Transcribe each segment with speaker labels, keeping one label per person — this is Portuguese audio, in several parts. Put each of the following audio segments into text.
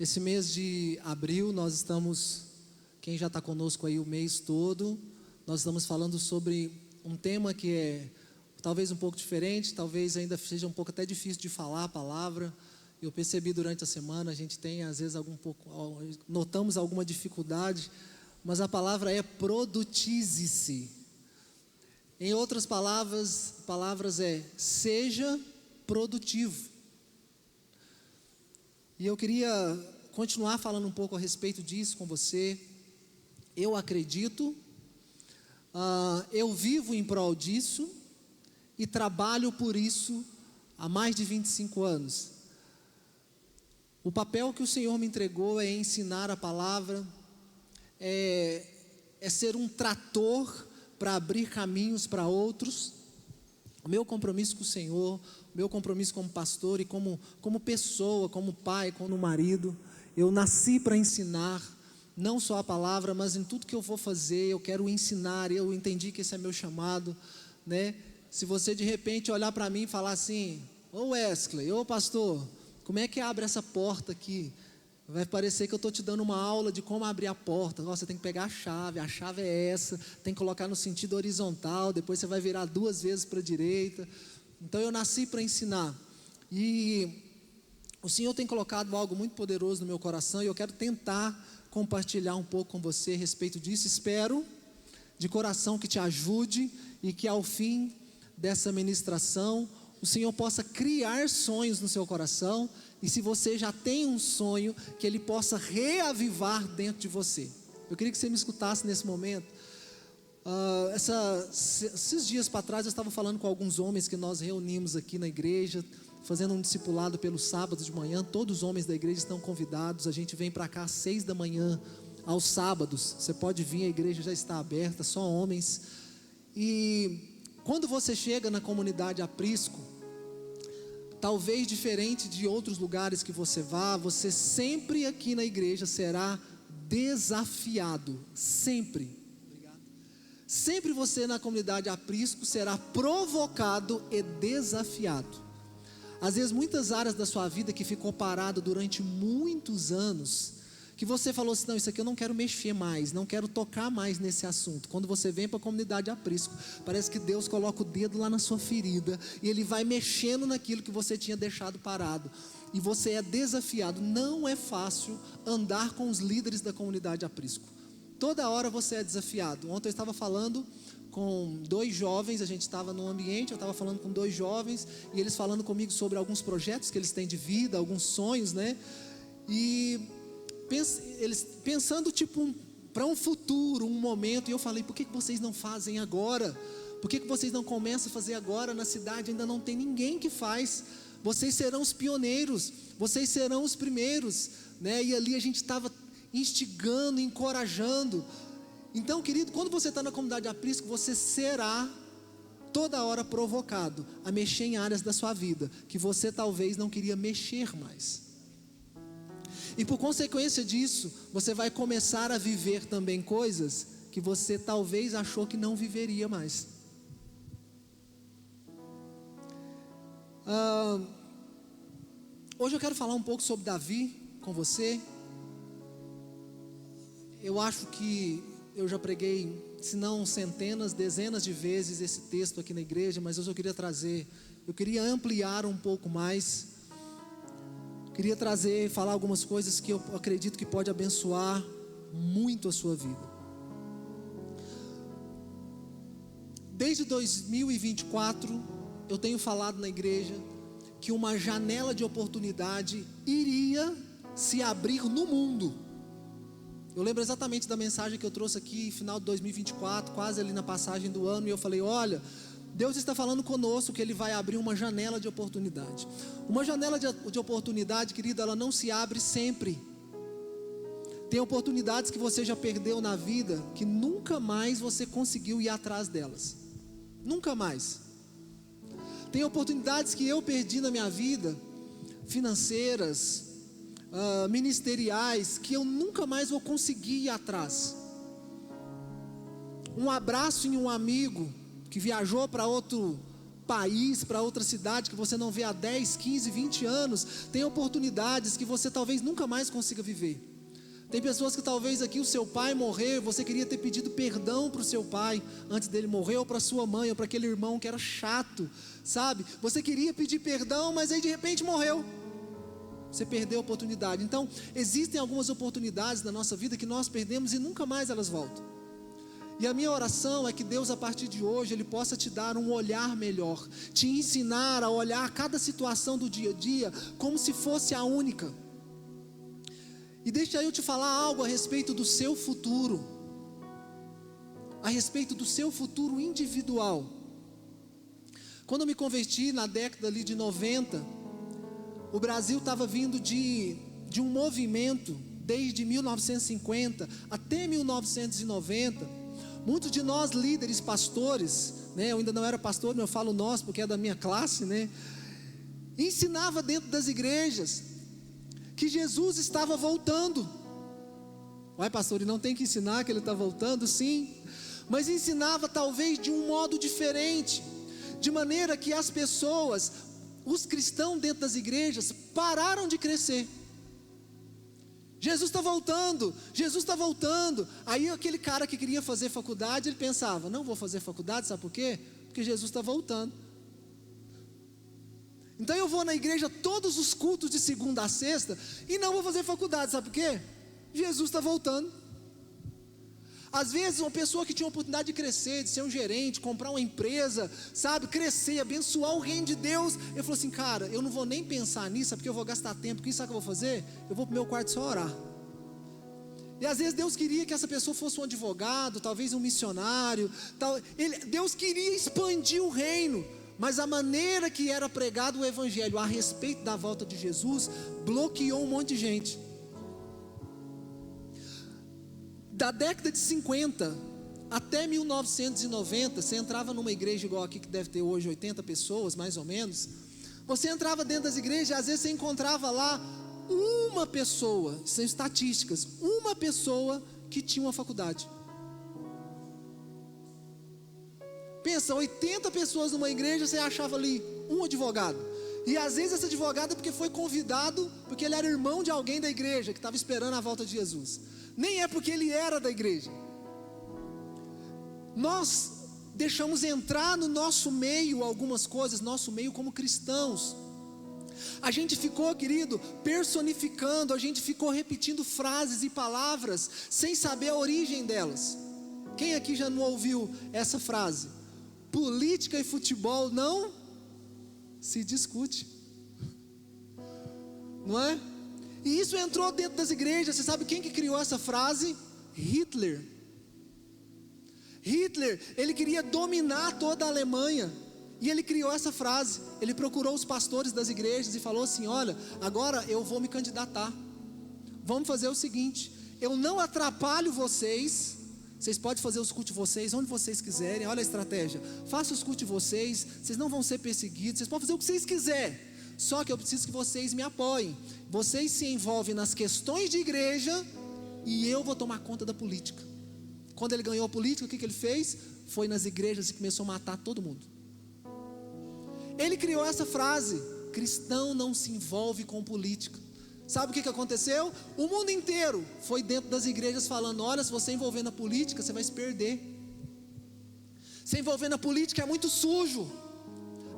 Speaker 1: Esse mês de abril nós estamos, quem já está conosco aí o mês todo, nós estamos falando sobre um tema que é talvez um pouco diferente, talvez ainda seja um pouco até difícil de falar a palavra. Eu percebi durante a semana, a gente tem às vezes notamos alguma dificuldade, mas a palavra é produtize-se. Em outras palavras é seja produtivo. E eu queria continuar falando um pouco a respeito disso com você. Eu acredito, eu vivo em prol disso e trabalho por isso há mais de 25 anos. O papel que o Senhor me entregou é ensinar a palavra, é ser um trator para abrir caminhos para outros. O meu compromisso com o Senhor, o meu compromisso como pastor e como pessoa, como pai, como marido, eu nasci para ensinar, não só a palavra, mas em tudo que eu vou fazer, eu quero ensinar. Eu entendi que esse é meu chamado, né? Se você de repente olhar para mim e falar assim: ô Wesley, ô pastor, como é que abre essa porta aqui? Vai parecer que eu estou te dando uma aula de como abrir a porta. Você tem que pegar a chave é essa, tem que colocar no sentido horizontal, depois você vai virar 2 vezes para a direita. Então eu nasci para ensinar, e o Senhor tem colocado algo muito poderoso no meu coração, e eu quero tentar compartilhar um pouco com você a respeito disso. Espero de coração que te ajude, e que ao fim dessa ministração o Senhor possa criar sonhos no seu coração, e se você já tem um sonho, que Ele possa reavivar dentro de você. Eu queria que você me escutasse nesse momento. Esses dias para trás eu estava falando com alguns homens que nós reunimos aqui na igreja, fazendo um discipulado pelo sábado de manhã. Todos os homens da igreja estão convidados. A gente vem para cá às 6 da manhã, aos sábados. Você pode vir, a igreja já está aberta, só homens. E quando você chega na comunidade Aprisco, talvez diferente de outros lugares que você vá, você sempre aqui na igreja será desafiado, sempre. Sempre você na comunidade Aprisco será provocado e desafiado. Às vezes muitas áreas da sua vida que ficou parado durante muitos anos, que você falou assim: não, isso aqui eu não quero mexer mais, não quero tocar mais nesse assunto. Quando você vem para a comunidade Aprisco, parece que Deus coloca o dedo lá na sua ferida, e Ele vai mexendo naquilo que você tinha deixado parado, e você é desafiado. Não é fácil andar com os líderes da comunidade Aprisco. Toda hora você é desafiado. Ontem eu estava falando com 2 jovens, a gente estava num ambiente, eu estava falando com 2 jovens, e eles falando comigo sobre alguns projetos que eles têm de vida, alguns sonhos, né? E eles pensando para um futuro, um momento, e eu falei: por que vocês não fazem agora? Por que vocês não começam a fazer agora? Na cidade ainda não tem ninguém que faz. Vocês serão os pioneiros, vocês serão os primeiros, né? E ali a gente estava instigando, encorajando. Então, querido, quando você está na comunidade Aprisco, você será toda hora provocado a mexer em áreas da sua vida que você talvez não queria mexer mais. E por consequência disso, você vai começar a viver também coisas que você talvez achou que não viveria mais. Hoje eu quero falar um pouco sobre Davi com você. Eu acho que eu já preguei, se não centenas, dezenas de vezes esse texto aqui na igreja, mas eu queria ampliar um pouco mais. Queria falar algumas coisas que eu acredito que pode abençoar muito a sua vida. Desde 2024, eu tenho falado na igreja que uma janela de oportunidade iria se abrir no mundo. Eu lembro exatamente da mensagem que eu trouxe aqui, final de 2024, quase ali na passagem do ano, e eu falei: olha, Deus está falando conosco que Ele vai abrir uma janela de oportunidade. Uma janela de oportunidade, querido, ela não se abre sempre. Tem oportunidades que você já perdeu na vida, que nunca mais você conseguiu ir atrás delas. Nunca mais. Tem oportunidades que eu perdi na minha vida, financeiras, ministeriais, que eu nunca mais vou conseguir ir atrás. Um abraço em um amigo que viajou para outro país, para outra cidade que você não vê há 10, 15, 20 anos, tem oportunidades que você talvez nunca mais consiga viver. Tem pessoas que talvez aqui o seu pai morreu, você queria ter pedido perdão para o seu pai antes dele morrer, ou para sua mãe, ou para aquele irmão que era chato, sabe? Você queria pedir perdão, mas aí de repente morreu. Você perdeu a oportunidade. Então, existem algumas oportunidades na nossa vida que nós perdemos e nunca mais elas voltam. E a minha oração é que Deus, a partir de hoje, Ele possa te dar um olhar melhor, te ensinar a olhar cada situação do dia a dia como se fosse a única. E deixa eu te falar algo a respeito do seu futuro, a respeito do seu futuro individual. Quando eu me converti na década ali de 90, o Brasil estava vindo de um movimento, desde 1950 até 1990, muitos de nós líderes, pastores, né, eu ainda não era pastor, mas eu falo nós porque é da minha classe, né, ensinava dentro das igrejas, que Jesus estava voltando. Uai, pastor, ele não tem que ensinar que ele está voltando? Sim, mas ensinava talvez de um modo diferente, de maneira que as pessoas, os cristãos dentro das igrejas, pararam de crescer. Jesus está voltando, Jesus está voltando. Aí aquele cara que queria fazer faculdade, ele pensava, não vou fazer faculdade, sabe por quê? Porque Jesus está voltando. Então eu vou na igreja todos os cultos de segunda a sexta e não vou fazer faculdade, sabe por quê? Jesus está voltando. Às vezes uma pessoa que tinha a oportunidade de crescer, de ser um gerente, comprar uma empresa, sabe, crescer, abençoar o reino de Deus, ele falou assim, cara, eu não vou nem pensar nisso, sabe porque eu vou gastar tempo, porque sabe o que eu vou fazer? Eu vou para o meu quarto só orar. E às vezes Deus queria que essa pessoa fosse um advogado, talvez um missionário, Deus queria expandir o reino, mas a maneira que era pregado o evangelho a respeito da volta de Jesus, bloqueou um monte de gente. Da década de 50 até 1990, você entrava numa igreja igual aqui, que deve ter hoje 80 pessoas, mais ou menos. Você entrava dentro das igrejas, às vezes você encontrava lá uma pessoa, são estatísticas, uma pessoa que tinha uma faculdade. Pensa, 80 pessoas numa igreja, você achava ali um advogado. E às vezes esse advogado é porque foi convidado, porque ele era irmão de alguém da igreja, que estava esperando a volta de Jesus. Nem é porque ele era da igreja. Nós deixamos entrar no nosso meio algumas coisas, nosso meio como cristãos. A gente ficou, querido, personificando, a gente ficou repetindo frases e palavras, sem saber a origem delas. Quem aqui já não ouviu essa frase? Política e futebol não se discute. Não é? E isso entrou dentro das igrejas. Você sabe quem que criou essa frase? Hitler. Hitler, ele queria dominar toda a Alemanha, e ele criou essa frase. Ele procurou os pastores das igrejas e falou assim, olha, agora eu vou me candidatar. Vamos fazer o seguinte, eu não atrapalho vocês, vocês podem fazer os cultos de vocês onde vocês quiserem. Olha a estratégia, faça os cultos de vocês, vocês não vão ser perseguidos, vocês podem fazer o que vocês quiserem, só que eu preciso que vocês me apoiem. Vocês se envolvem nas questões de igreja e eu vou tomar conta da política. Quando ele ganhou a política, o que ele fez? Foi nas igrejas e começou a matar todo mundo. Ele criou essa frase, cristão não se envolve com política. Sabe o que aconteceu? O mundo inteiro foi dentro das igrejas falando, olha, se você envolver na política, você vai se perder. Se envolver na política é muito sujo.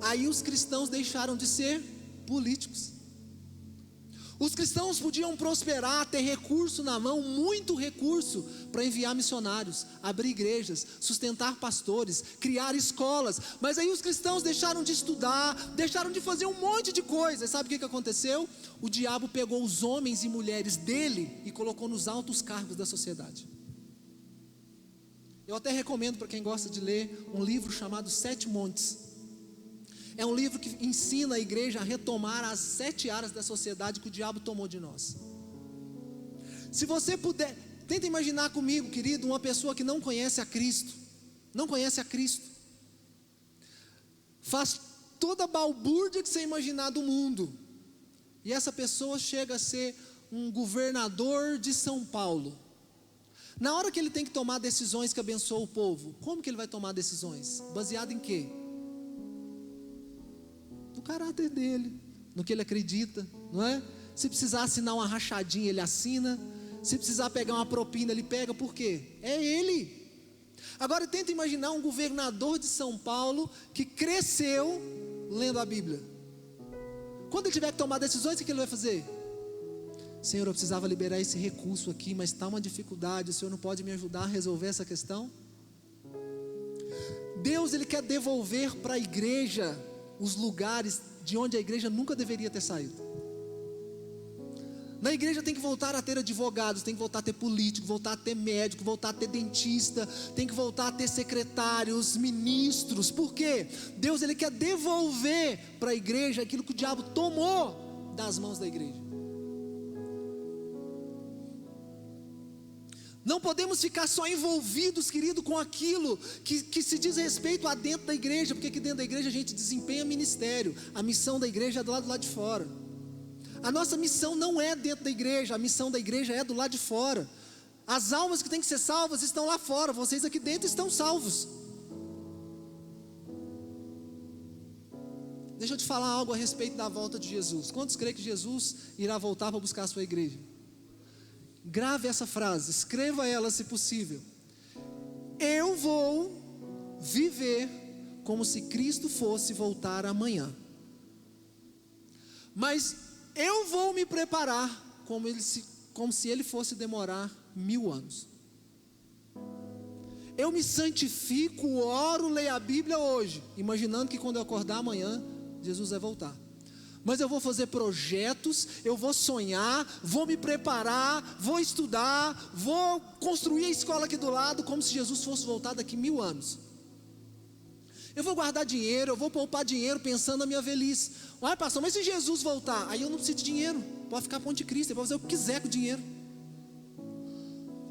Speaker 1: Aí os cristãos deixaram de ser políticos. Os cristãos podiam prosperar, ter recurso na mão, muito recurso, para enviar missionários, abrir igrejas, sustentar pastores, criar escolas. Mas aí os cristãos deixaram de estudar, deixaram de fazer um monte de coisas. Sabe o que aconteceu? O diabo pegou os homens e mulheres dele e colocou nos altos cargos da sociedade. Eu até recomendo para quem gosta de ler um livro chamado Sete Montes. É um livro que ensina a igreja a retomar as 7 áreas da sociedade que o diabo tomou de nós. Se você puder, tenta imaginar comigo, querido, uma pessoa que não conhece a Cristo, faz toda a balbúrdia que você imaginar do mundo, e essa pessoa chega a ser um governador de São Paulo. Na hora que ele tem que tomar decisões que abençoam o povo, como que ele vai tomar decisões? Baseado em quê? caráter dele, no que ele acredita, não é? Se precisar assinar uma rachadinha, ele assina. Se precisar pegar uma propina, ele pega. Por quê? É ele. Agora tenta imaginar um governador de São Paulo que cresceu lendo a Bíblia. Quando ele tiver que tomar decisões, o que ele vai fazer? Senhor, eu precisava liberar esse recurso aqui, mas está uma dificuldade, o Senhor não pode me ajudar a resolver essa questão? Deus, Ele quer devolver para a igreja os lugares de onde a igreja nunca deveria ter saído. Na igreja tem que voltar a ter advogados, tem que voltar a ter político, voltar a ter médico, voltar a ter dentista, tem que voltar a ter secretários, ministros. Por quê? Deus, Ele quer devolver para a igreja aquilo que o diabo tomou das mãos da igreja. Não podemos ficar só envolvidos, querido, com aquilo que se diz respeito a dentro da igreja, porque aqui dentro da igreja a gente desempenha ministério, a missão da igreja é do lado de fora. A nossa missão não é dentro da igreja, a missão da igreja é do lado de fora. As almas que têm que ser salvas estão lá fora, vocês aqui dentro estão salvos. Deixa eu te falar algo a respeito da volta de Jesus. Quantos creem que Jesus irá voltar para buscar a sua igreja? Grave essa frase, escreva ela se possível. Eu vou viver como se Cristo fosse voltar amanhã. Mas eu vou me preparar como se Ele fosse demorar 1000 anos. Eu me santifico, oro, leio a Bíblia hoje, imaginando que quando eu acordar amanhã, Jesus vai voltar. Mas eu vou fazer projetos, eu vou sonhar, vou me preparar, vou estudar, vou construir a escola aqui do lado, como se Jesus fosse voltar daqui 1000 anos. Eu vou guardar dinheiro, eu vou poupar dinheiro pensando na minha velhice. Uai, pastor, mas se Jesus voltar, aí eu não preciso de dinheiro, pode ficar ponto de Cristo, eu vou fazer o que quiser com o dinheiro.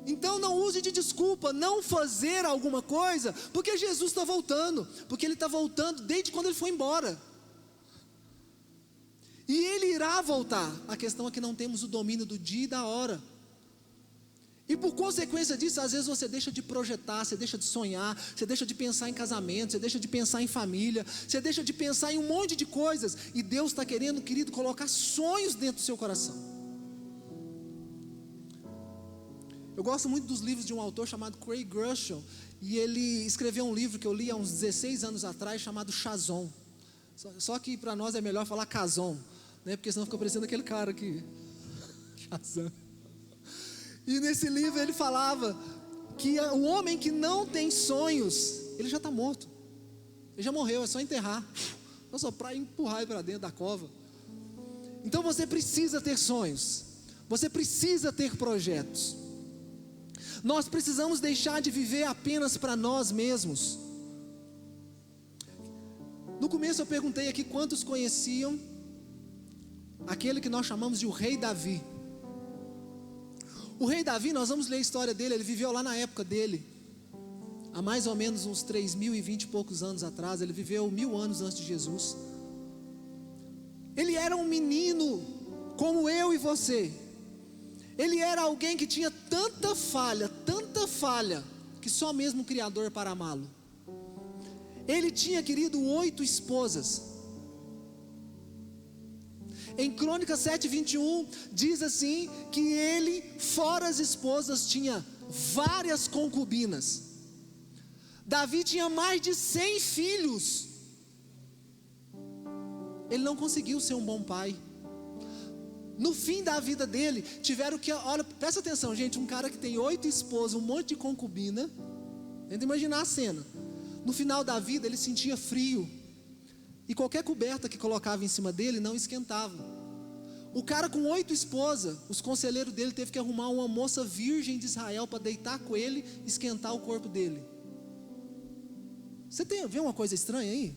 Speaker 1: Então não use de desculpa não fazer alguma coisa, porque Jesus está voltando, porque Ele está voltando desde quando Ele foi embora. E Ele irá voltar. A questão é que não temos o domínio do dia e da hora. E por consequência disso, às vezes você deixa de projetar, você deixa de sonhar, você deixa de pensar em casamento, você deixa de pensar em família, você deixa de pensar em um monte de coisas. E Deus está querendo, querido, colocar sonhos dentro do seu coração. Eu gosto muito dos livros de um autor chamado Craig Groeschel. E ele escreveu um livro que eu li há uns 16 anos atrás, chamado Chazon. Só que para nós é melhor falar Cazon, né? Porque senão fica parecendo aquele cara aqui. Chazon. E nesse livro ele falava que o homem que não tem sonhos, ele já está morto. Ele já morreu, é só enterrar. É só para empurrar ele para dentro da cova. Então você precisa ter sonhos. Você precisa ter projetos. Nós precisamos deixar de viver apenas para nós mesmos. No começo eu perguntei aqui quantos conheciam aquele que nós chamamos de o rei Davi. O rei Davi, nós vamos ler a história dele, ele viveu lá na época dele, há mais ou menos uns 3020 e poucos anos atrás, ele viveu 1000 anos antes de Jesus. Ele era um menino como eu e você. Ele era alguém que tinha tanta falha, que só mesmo o Criador para amá-lo. Ele tinha, querido, 8 esposas. Em Crônicas 7:21 diz assim, que ele, fora as esposas, tinha várias concubinas. Davi tinha mais de 100 filhos. Ele não conseguiu ser um bom pai. No fim da vida dele, tiveram que, olha, presta atenção gente, um cara que tem 8 esposas, um monte de concubina, tenta imaginar a cena. No final da vida ele sentia frio, e qualquer coberta que colocava em cima dele não esquentava. O cara com 8 esposas, os conselheiros dele teve que arrumar uma moça virgem de Israel para deitar com ele, esquentar o corpo dele. Você vê uma coisa estranha aí?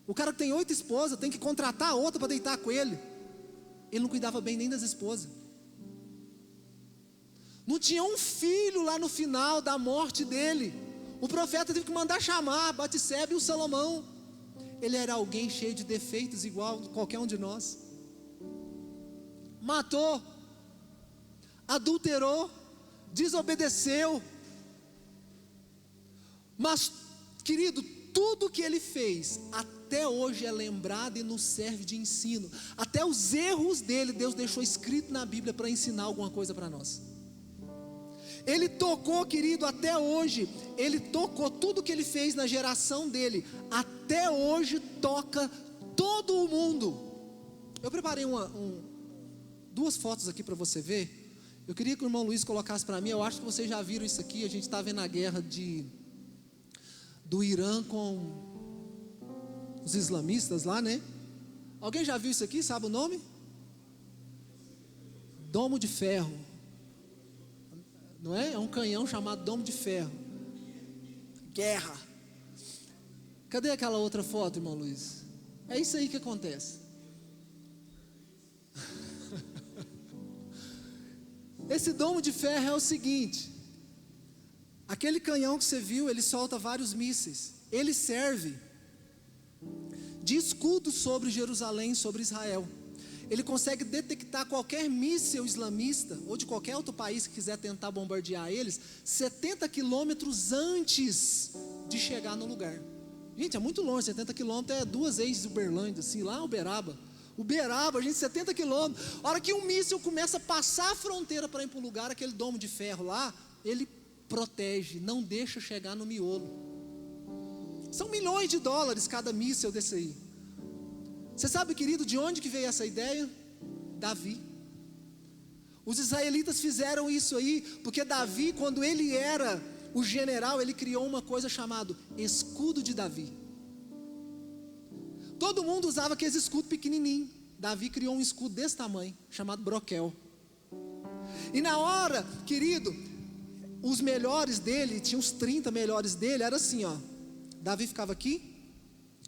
Speaker 1: O cara que tem 8 esposas tem que contratar a outra para deitar com ele. Ele não cuidava bem nem das esposas. Não tinha um filho lá no final da morte dele. O profeta teve que mandar chamar Batseba e o Salomão. Ele era alguém cheio de defeitos, igual qualquer um de nós. Matou, adulterou, desobedeceu. Mas, querido, tudo que ele fez, até hoje é lembrada e nos serve de ensino. Até os erros dele, Deus deixou escrito na Bíblia para ensinar alguma coisa para nós. Ele tocou, querido, até hoje, ele tocou tudo que ele fez na geração dele, até hoje toca todo o mundo. Eu preparei duas fotos aqui para você ver. Eu queria que o irmão Luiz colocasse para mim. Eu acho que vocês já viram isso aqui. A gente está vendo a guerra do Irã com os islamistas lá, né? Alguém já viu isso aqui? Sabe o nome? Domo de ferro. Não é? É um canhão chamado domo de ferro. Guerra. Cadê aquela outra foto, irmão Luiz? É isso aí que acontece. Esse domo de ferro é o seguinte: aquele canhão que você viu, ele solta vários mísseis. Ele serve de escudo sobre Jerusalém, sobre Israel. Ele consegue detectar qualquer míssil islamista ou de qualquer outro país que quiser tentar bombardear eles 70 quilômetros antes de chegar no lugar. Gente, é muito longe. 70 quilômetros é 2 vezes Uberlândia, assim, lá Uberaba. Uberaba, gente, 70 quilômetros. A hora que um míssil começa a passar a fronteira para ir para um lugar, aquele domo de ferro lá, ele protege, não deixa chegar no miolo. São milhões de dólares cada míssil desse aí. Você sabe, querido, de onde que veio essa ideia? Davi. Os israelitas fizeram isso aí, porque Davi, quando ele era o general, ele criou uma coisa chamada escudo de Davi. Todo mundo usava aqueles escudos pequenininhos. Davi criou um escudo desse tamanho, chamado broquel. E na hora, querido, os melhores dele, tinha uns 30 melhores dele, era assim, ó. Davi ficava aqui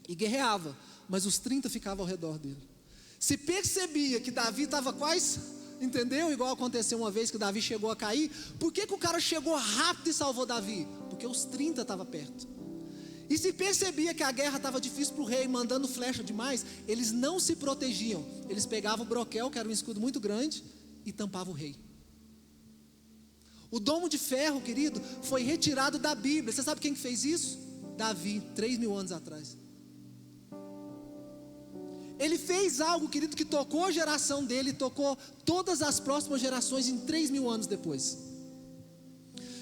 Speaker 1: e guerreava, mas os 30 ficavam ao redor dele. Se percebia que Davi estava quase, entendeu? Igual aconteceu uma vez que Davi chegou a cair. Por que o cara chegou rápido e salvou Davi? Porque os 30 estavam perto. E se percebia que a guerra estava difícil para o rei, mandando flecha demais, eles não se protegiam. Eles pegavam o broquel, que era um escudo muito grande, e tampavam o rei. O domo de ferro, querido, foi retirado da Bíblia. Você sabe quem que fez isso? Davi, 3.000 anos atrás. Ele fez algo, querido, que tocou a geração dele, tocou todas as próximas gerações em 3.000 anos depois.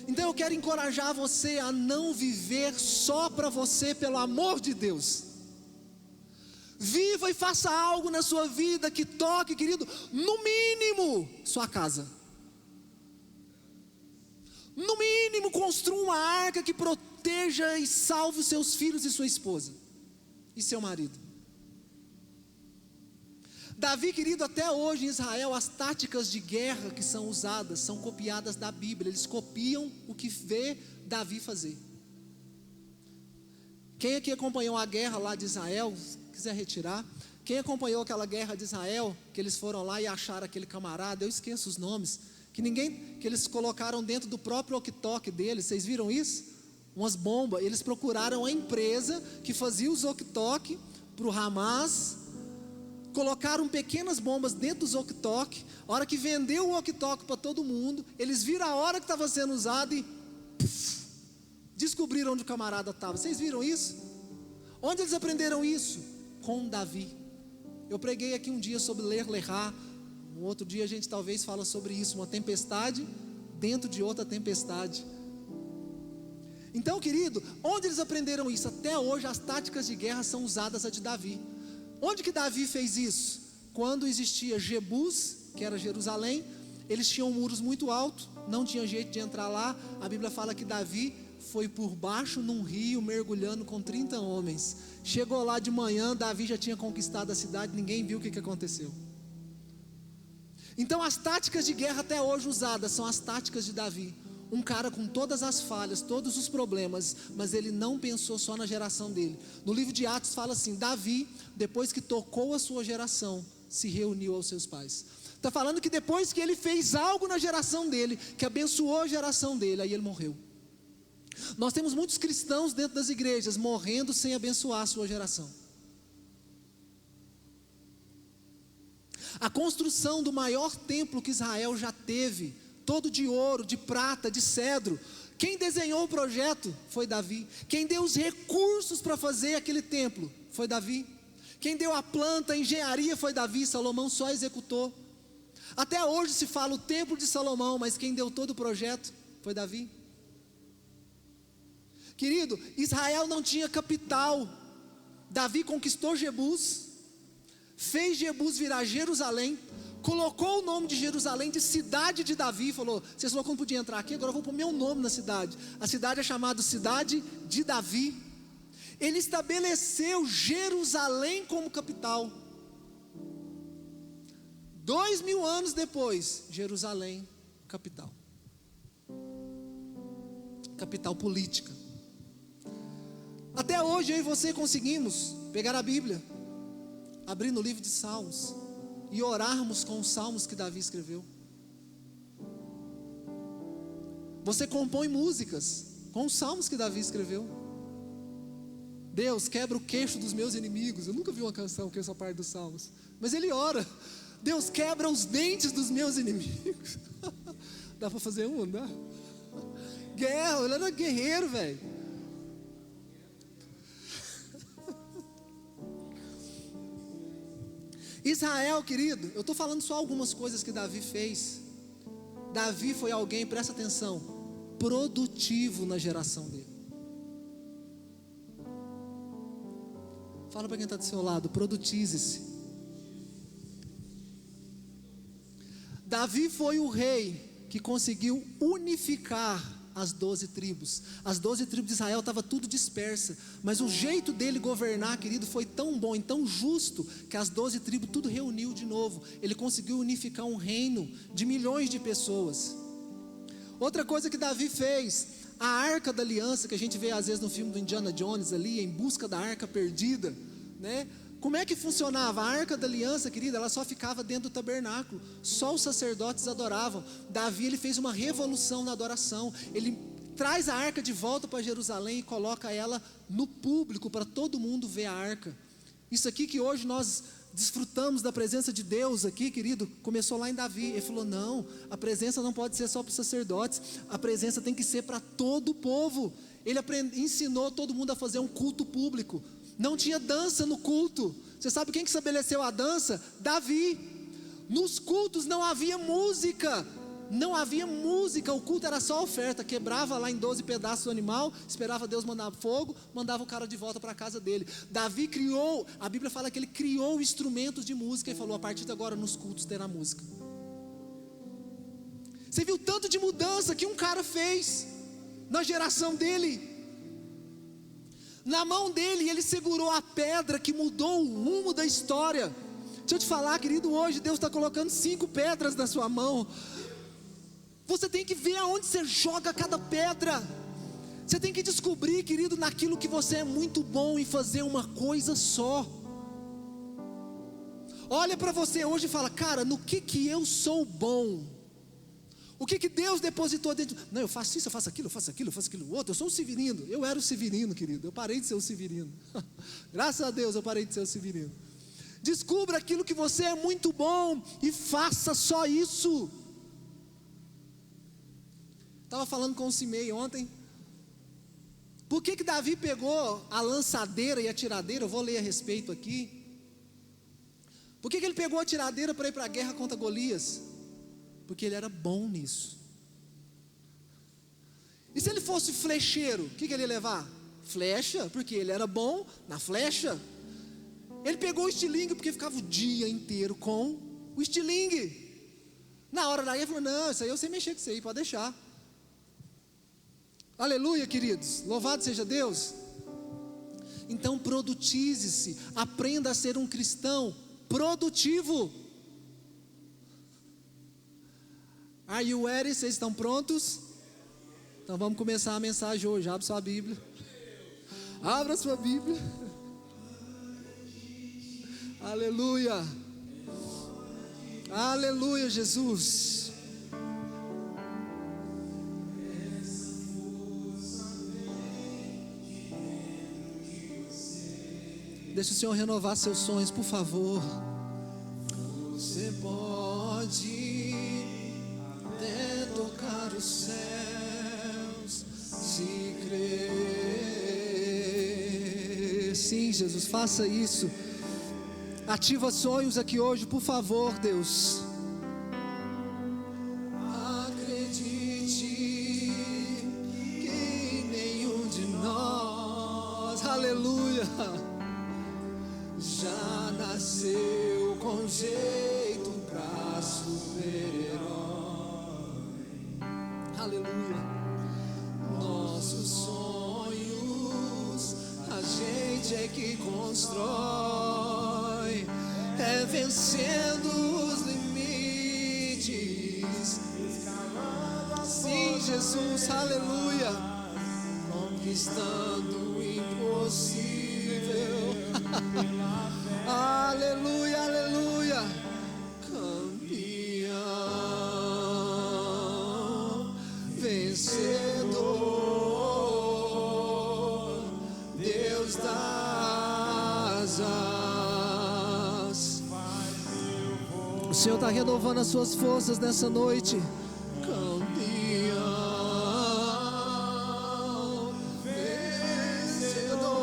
Speaker 1: Então eu quero encorajar você a não viver só para você, pelo amor de Deus. Viva e faça algo na sua vida que toque, querido, no mínimo, sua casa. No mínimo, construa uma arca que proteja e salve os seus filhos e sua esposa e seu marido. Davi, querido, até hoje em Israel, as táticas de guerra que são usadas, são copiadas da Bíblia. Eles copiam o que vê Davi fazer. Quem aqui acompanhou a guerra lá de Israel, se quiser retirar. Quem acompanhou aquela guerra de Israel, que eles foram lá e acharam aquele camarada, eu esqueço os nomes, que eles colocaram dentro do próprio walkie-talkie deles, vocês viram isso? Umas bombas. Eles procuraram a empresa que fazia os walkie-talkie para o Hamas, colocaram pequenas bombas dentro dos walkie-talkie. A hora que vendeu o walkie-talkie para todo mundo, eles viram a hora que estava sendo usado e descobriram onde o camarada estava. Vocês viram isso? Onde eles aprenderam isso? Com Davi. Eu preguei aqui um dia sobre ler, lerrar. Um outro dia a gente talvez fala sobre isso, uma tempestade dentro de outra tempestade. Então, querido, onde eles aprenderam isso? Até hoje as táticas de guerra são usadas a de Davi. Onde que Davi fez isso? Quando existia Jebus, que era Jerusalém, eles tinham muros muito altos, não tinha jeito de entrar lá. A Bíblia fala que Davi foi por baixo num rio, mergulhando com 30 homens. Chegou lá de manhã, Davi já tinha conquistado a cidade, ninguém viu o que aconteceu. Então as táticas de guerra até hoje usadas são as táticas de Davi. Um cara com todas as falhas, todos os problemas, mas ele não pensou só na geração dele. No livro de Atos fala assim: Davi, depois que tocou a sua geração, se reuniu aos seus pais. Está falando que depois que ele fez algo na geração dele, que abençoou a geração dele, aí ele morreu. Nós temos muitos cristãos dentro das igrejas morrendo sem abençoar a sua geração. A construção do maior templo que Israel já teve todo de ouro, de prata, de cedro. Quem desenhou o projeto foi Davi. Quem deu os recursos para fazer aquele templo foi Davi. Quem deu a planta, a engenharia foi Davi. Salomão só executou. Até hoje se fala o templo de Salomão, mas quem deu todo o projeto foi Davi. Querido, Israel não tinha capital. Davi conquistou Jebus, fez Jebus virar Jerusalém, colocou o nome de Jerusalém de cidade de Davi. Falou, vocês falaram que não podia entrar aqui, agora eu vou pôr meu nome na cidade. A cidade é chamada Cidade de Davi. Ele estabeleceu Jerusalém como capital. 2000 anos depois, Jerusalém, capital. Capital política. Até hoje eu e você conseguimos pegar a Bíblia, abrir no livro de Salmos e orarmos com os salmos que Davi escreveu. Você compõe músicas com os salmos que Davi escreveu. Deus, quebra o queixo dos meus inimigos. Eu nunca vi uma canção com essa parte dos salmos, mas ele ora. Deus, quebra os dentes dos meus inimigos. Dá para fazer um, não dá? Guerra, ele era guerreiro, velho. Israel, querido, eu estou falando só algumas coisas que Davi fez. Davi foi alguém, presta atenção, produtivo na geração dele. Fala para quem está do seu lado, produtize-se. Davi foi o rei que conseguiu unificar as 12 tribos. As 12 tribos de Israel estavam tudo dispersa, mas o jeito dele governar, querido, foi tão bom e tão justo, que as 12 tribos tudo reuniu de novo. Ele conseguiu unificar um reino de milhões de pessoas. Outra coisa que Davi fez, a Arca da Aliança, que a gente vê às vezes no filme do Indiana Jones ali, em busca da Arca Perdida, né? Como é que funcionava? A Arca da Aliança, querida, ela só ficava dentro do tabernáculo, só os sacerdotes adoravam. Davi, ele fez uma revolução na adoração. Ele traz a arca de volta para Jerusalém e coloca ela no público, para todo mundo ver a arca. Isso aqui que hoje nós desfrutamos da presença de Deus aqui, querido, começou lá em Davi. Ele falou, não, a presença não pode ser só para os sacerdotes, a presença tem que ser para todo o povo. Ele ensinou todo mundo a fazer um culto público. Não tinha dança no culto. Você sabe quem que estabeleceu a dança? Davi. Nos cultos não havia música. Não havia música, o culto era só oferta. Quebrava lá em 12 pedaços o animal, esperava Deus mandar fogo, mandava o cara de volta para a casa dele. Davi criou, a Bíblia fala que ele criou instrumentos de música e falou, a partir de agora nos cultos terá música. Você viu tanto de mudança que um cara fez na geração dele. Na mão dele, ele segurou a pedra que mudou o rumo da história. Deixa eu te falar, querido, hoje Deus está colocando 5 pedras na sua mão. Você tem que ver aonde você joga cada pedra. Você tem que descobrir, querido, naquilo que você é muito bom, e fazer uma coisa só. Olha para você hoje e fala, cara, no que eu sou bom? O que Deus depositou dentro? Não, eu faço isso, eu faço aquilo, eu faço aquilo, eu faço aquilo outro. Eu sou um severino. Eu era o severino, querido. Eu parei de ser o severino. Graças a Deus eu parei de ser o severino. Descubra aquilo que você é muito bom e faça só isso. Estava falando com o Cimei ontem. Por que Davi pegou a lançadeira e a tiradeira? Eu vou ler a respeito aqui. Por que ele pegou a tiradeira para ir para a guerra contra Golias? Porque ele era bom nisso. E se ele fosse flecheiro, o que ele ia levar? Flecha, porque ele era bom na flecha. Ele pegou o estilingue porque ficava o dia inteiro com o estilingue. Na hora daí ele falou, não, isso aí eu sei mexer com isso aí, pode deixar. Aleluia, queridos, louvado seja Deus. Então produtize-se, aprenda a ser um cristão produtivo. Are you ready? Vocês estão prontos? Então vamos começar a mensagem hoje. Abra sua Bíblia. Abra sua Bíblia. Aleluia. Aleluia, Jesus. Deixa o Senhor renovar seus sonhos, por favor. Você pode até Jesus, faça isso. Ativa sonhos aqui hoje, por favor, Deus. Acredite que nenhum de nós, aleluia, já nasceu com jeito pra super-herói. Aleluia. Nossos sonhos a gente é que constrói, é vencendo os limites, sim, Jesus, aleluia, conquistando o impossível. Aleluia, aleluia, campeão, vencedor, Deus das asas. O Senhor está renovando as suas forças nessa noite. Campeão, vencedor,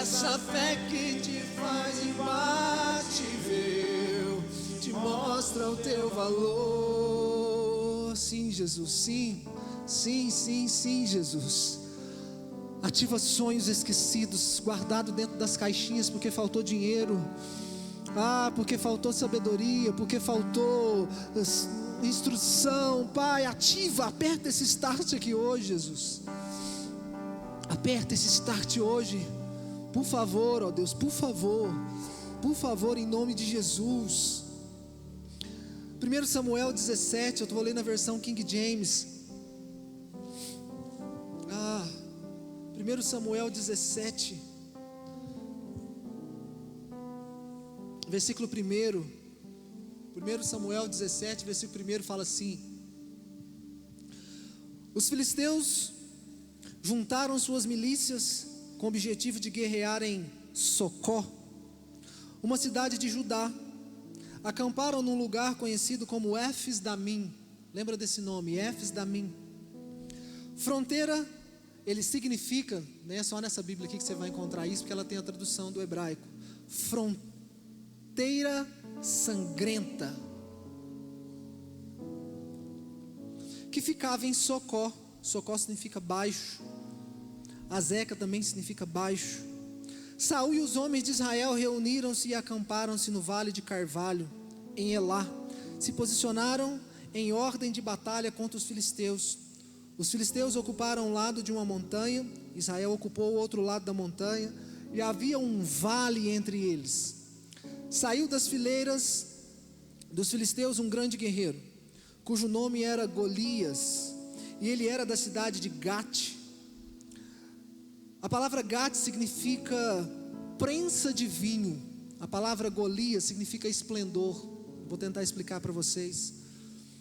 Speaker 1: essa fé que te faz imbatível, te mostra o teu valor. Sim, Jesus, sim, sim, sim, sim, Jesus. Ativa sonhos esquecidos, guardado dentro das caixinhas porque faltou dinheiro, porque faltou sabedoria, porque faltou instrução. Pai, ativa, aperta esse start aqui hoje, Jesus. Aperta esse start hoje, por favor, ó Deus, por favor, em nome de Jesus. 1 Samuel 17, eu vou ler na versão King James. 1 Samuel 17, versículo 1. 1 Samuel 17, versículo 1 fala assim: os filisteus juntaram suas milícias com o objetivo de guerrear em Socó, uma cidade de Judá. Acamparam num lugar conhecido como Éfes-Damim. Lembra desse nome, Éfes-Damim? Fronteira. Ele significa, não é só nessa Bíblia aqui que você vai encontrar isso, porque ela tem a tradução do hebraico, fronteira sangrenta, que ficava em Socó. Socó significa baixo, Azeca também significa baixo. Saul e os homens de Israel reuniram-se e acamparam-se no vale de Carvalho, em Elá. Se posicionaram em ordem de batalha contra os filisteus. Os filisteus ocuparam um lado de uma montanha, Israel ocupou o outro lado da montanha, e havia um vale entre eles. Saiu das fileiras dos filisteus um grande guerreiro, cujo nome era Golias, e ele era da cidade de Gate. A palavra Gate significa prensa de vinho. A palavra Golias significa esplendor. Vou tentar explicar para vocês.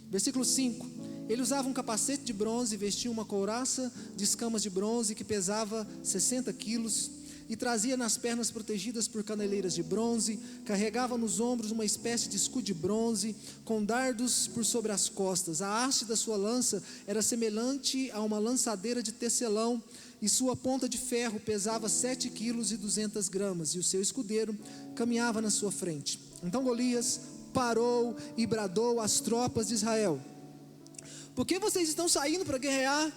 Speaker 1: Versículo 5. Ele usava um capacete de bronze, vestia uma couraça de escamas de bronze que pesava 60 quilos e trazia nas pernas protegidas por caneleiras de bronze. Carregava nos ombros uma espécie de escudo de bronze com dardos por sobre as costas. A haste da sua lança era semelhante a uma lançadeira de tecelão e sua ponta de ferro pesava 7 quilos e 200 gramas, e o seu escudeiro caminhava na sua frente. Então Golias parou e bradou às tropas de Israel: por que vocês estão saindo para guerrear?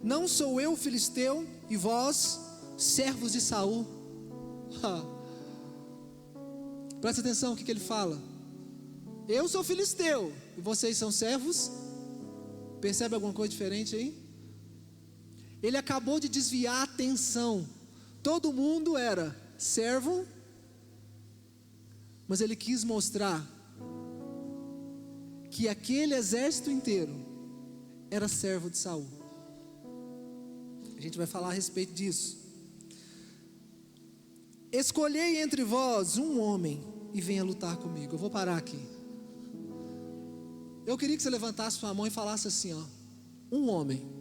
Speaker 1: Não sou eu filisteu e vós servos de Saul? Presta atenção o que ele fala. Eu sou filisteu e vocês são servos. Percebe alguma coisa diferente aí? Ele acabou de desviar a atenção. Todo mundo era servo, mas ele quis mostrar que aquele exército inteiro era servo de Saul. A gente vai falar a respeito disso. Escolhei entre vós um homem e venha lutar comigo. Eu vou parar aqui. Eu queria que você levantasse sua mão e falasse assim, um homem.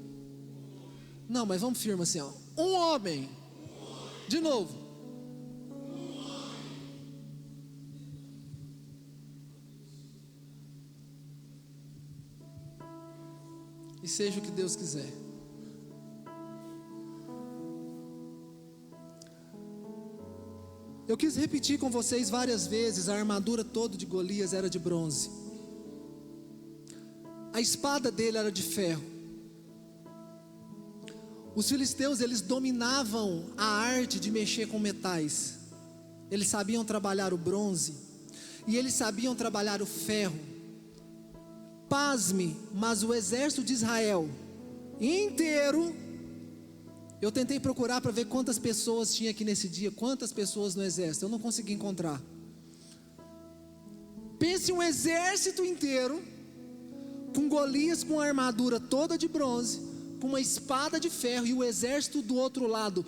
Speaker 1: Não, mas vamos firme assim, um homem. De novo. E seja o que Deus quiser. Eu quis repetir com vocês várias vezes, a armadura toda de Golias era de bronze. A espada dele era de ferro. Os filisteus, eles dominavam a arte de mexer com metais. Eles sabiam trabalhar o bronze e eles sabiam trabalhar o ferro. Pasme, mas o exército de Israel inteiro, eu tentei procurar para ver quantas pessoas tinha aqui nesse dia, quantas pessoas no exército, eu não consegui encontrar. Pense um exército inteiro, com Golias com a armadura toda de bronze, com uma espada de ferro, e o exército do outro lado,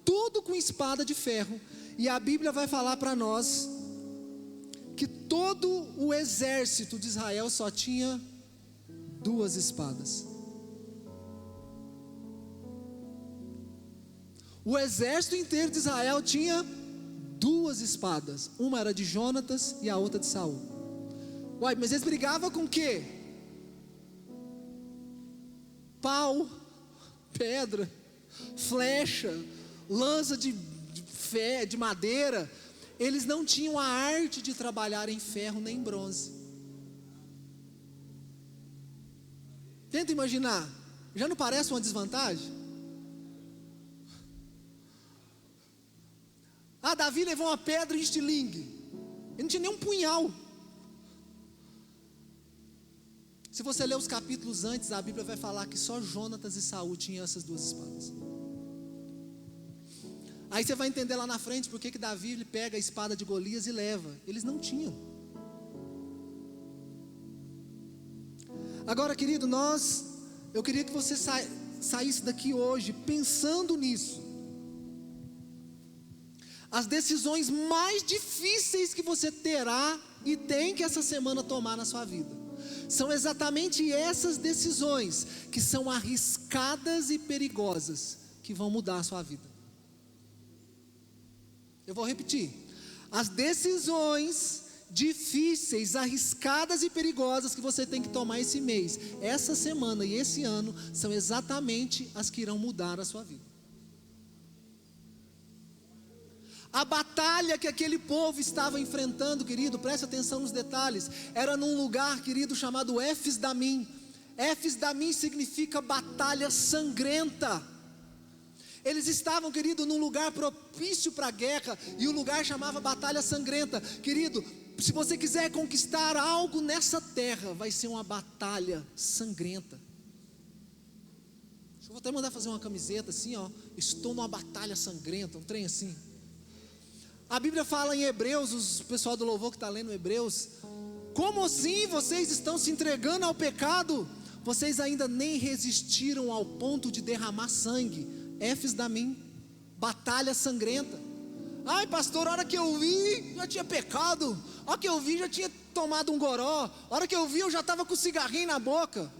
Speaker 1: tudo com espada de ferro. E a Bíblia vai falar para nós que todo o exército de Israel só tinha 2 espadas. O exército inteiro de Israel tinha 2 espadas. Uma era de Jonatas e a outra de Saul. Uai, mas eles brigavam com o quê? Pau, pedra, flecha, lança de madeira. Eles não tinham a arte de trabalhar em ferro nem em bronze. Tenta imaginar, já não parece uma desvantagem? Davi levou uma pedra em estilingue, ele não tinha nem um punhal. Se você ler os capítulos antes, a Bíblia vai falar que só Jonatas e Saul tinham essas 2 espadas. Aí você vai entender lá na frente porque que Davi ele pega a espada de Golias e leva. Eles não tinham. Agora, querido, eu queria que você saísse daqui hoje pensando nisso. As decisões mais difíceis que você terá e tem que essa semana tomar na sua vida, são exatamente essas decisões que são arriscadas e perigosas, que vão mudar a sua vida. Eu vou repetir: as decisões difíceis, arriscadas e perigosas que você tem que tomar esse mês, essa semana e esse ano, são exatamente as que irão mudar a sua vida. A batalha que aquele povo estava enfrentando, querido, preste atenção nos detalhes, era num lugar, querido, chamado Éfes Damim. Éfes Damim significa batalha sangrenta. Eles estavam, querido, num lugar propício para a guerra, e o lugar chamava batalha sangrenta. Querido, se você quiser conquistar algo nessa terra, vai ser uma batalha sangrenta. Eu vou até mandar fazer uma camiseta assim, ó, estou numa batalha sangrenta, um trem assim. A Bíblia fala em Hebreus, o pessoal do louvor que está lendo Hebreus, como assim vocês estão se entregando ao pecado? Vocês ainda nem resistiram ao ponto de derramar sangue. Éfes Damim, batalha sangrenta. Ai pastor, a hora que eu vi, já tinha pecado. A hora que eu vi, já tinha tomado um goró. A hora que eu vi, eu já estava com o cigarrinho na boca.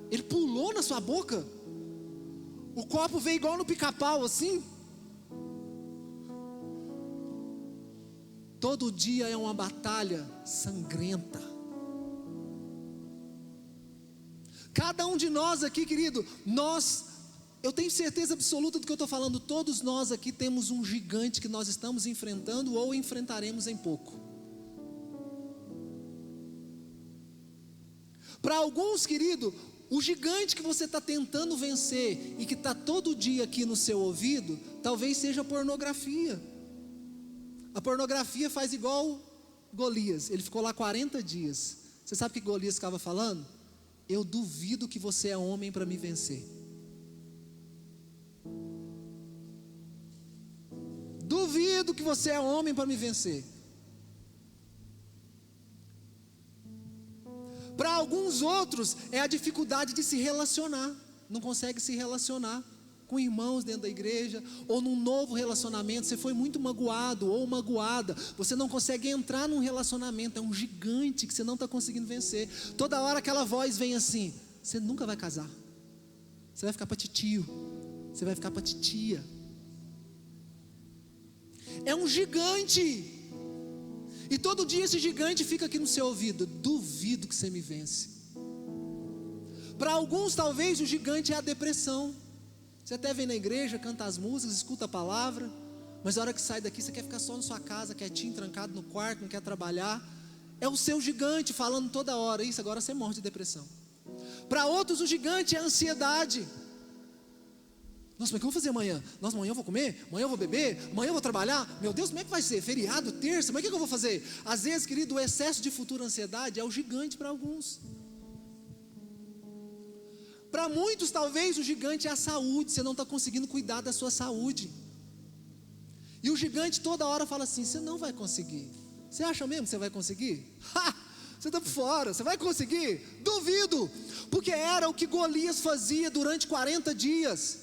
Speaker 1: Ele pulou na sua boca. O copo veio igual no pica-pau assim. Todo dia é uma batalha sangrenta. Cada um de nós aqui, querido, eu tenho certeza absoluta do que eu estou falando. Todos nós aqui temos um gigante que nós estamos enfrentando ou enfrentaremos em pouco. Para alguns, querido, o gigante que você está tentando vencer e que está todo dia aqui no seu ouvido, talvez seja a pornografia. A pornografia faz igual Golias, ele ficou lá 40 dias. Você sabe o que Golias ficava falando? Eu duvido que você é homem para me vencer. Duvido que você é homem para me vencer. Para alguns outros é a dificuldade de se relacionar. Não consegue se relacionar com irmãos dentro da igreja, ou num novo relacionamento. Você foi muito magoado ou magoada, você não consegue entrar num relacionamento. É um gigante que você não está conseguindo vencer. Toda hora aquela voz vem assim: você nunca vai casar, você vai ficar para titio, você vai ficar para titia. É um gigante, e todo dia esse gigante fica aqui no seu ouvido: duvido que você me vence. Para alguns talvez o gigante é a depressão. Você até vem na igreja, canta as músicas, escuta a palavra, Mas a hora que sai daqui, você quer ficar só na sua casa, quietinho, trancado no quarto, não quer trabalhar. É o seu gigante falando toda hora. Isso, agora você morre de depressão. Para outros o gigante é a ansiedade. Nossa, mas o que eu vou fazer amanhã? Nossa, amanhã eu vou comer? Amanhã eu vou beber? Amanhã eu vou trabalhar? Meu Deus, como é que vai ser? Feriado, terça? Mas o que eu vou fazer? Às vezes, querido, o excesso de futura ansiedade é o gigante para alguns. Para muitos, talvez, o gigante é a saúde. Você não está conseguindo cuidar da sua saúde. E o gigante toda hora fala assim: você não vai conseguir. Você acha mesmo que você vai conseguir? Você está por fora, você vai conseguir? Duvido, porque era o que Golias fazia durante 40 dias.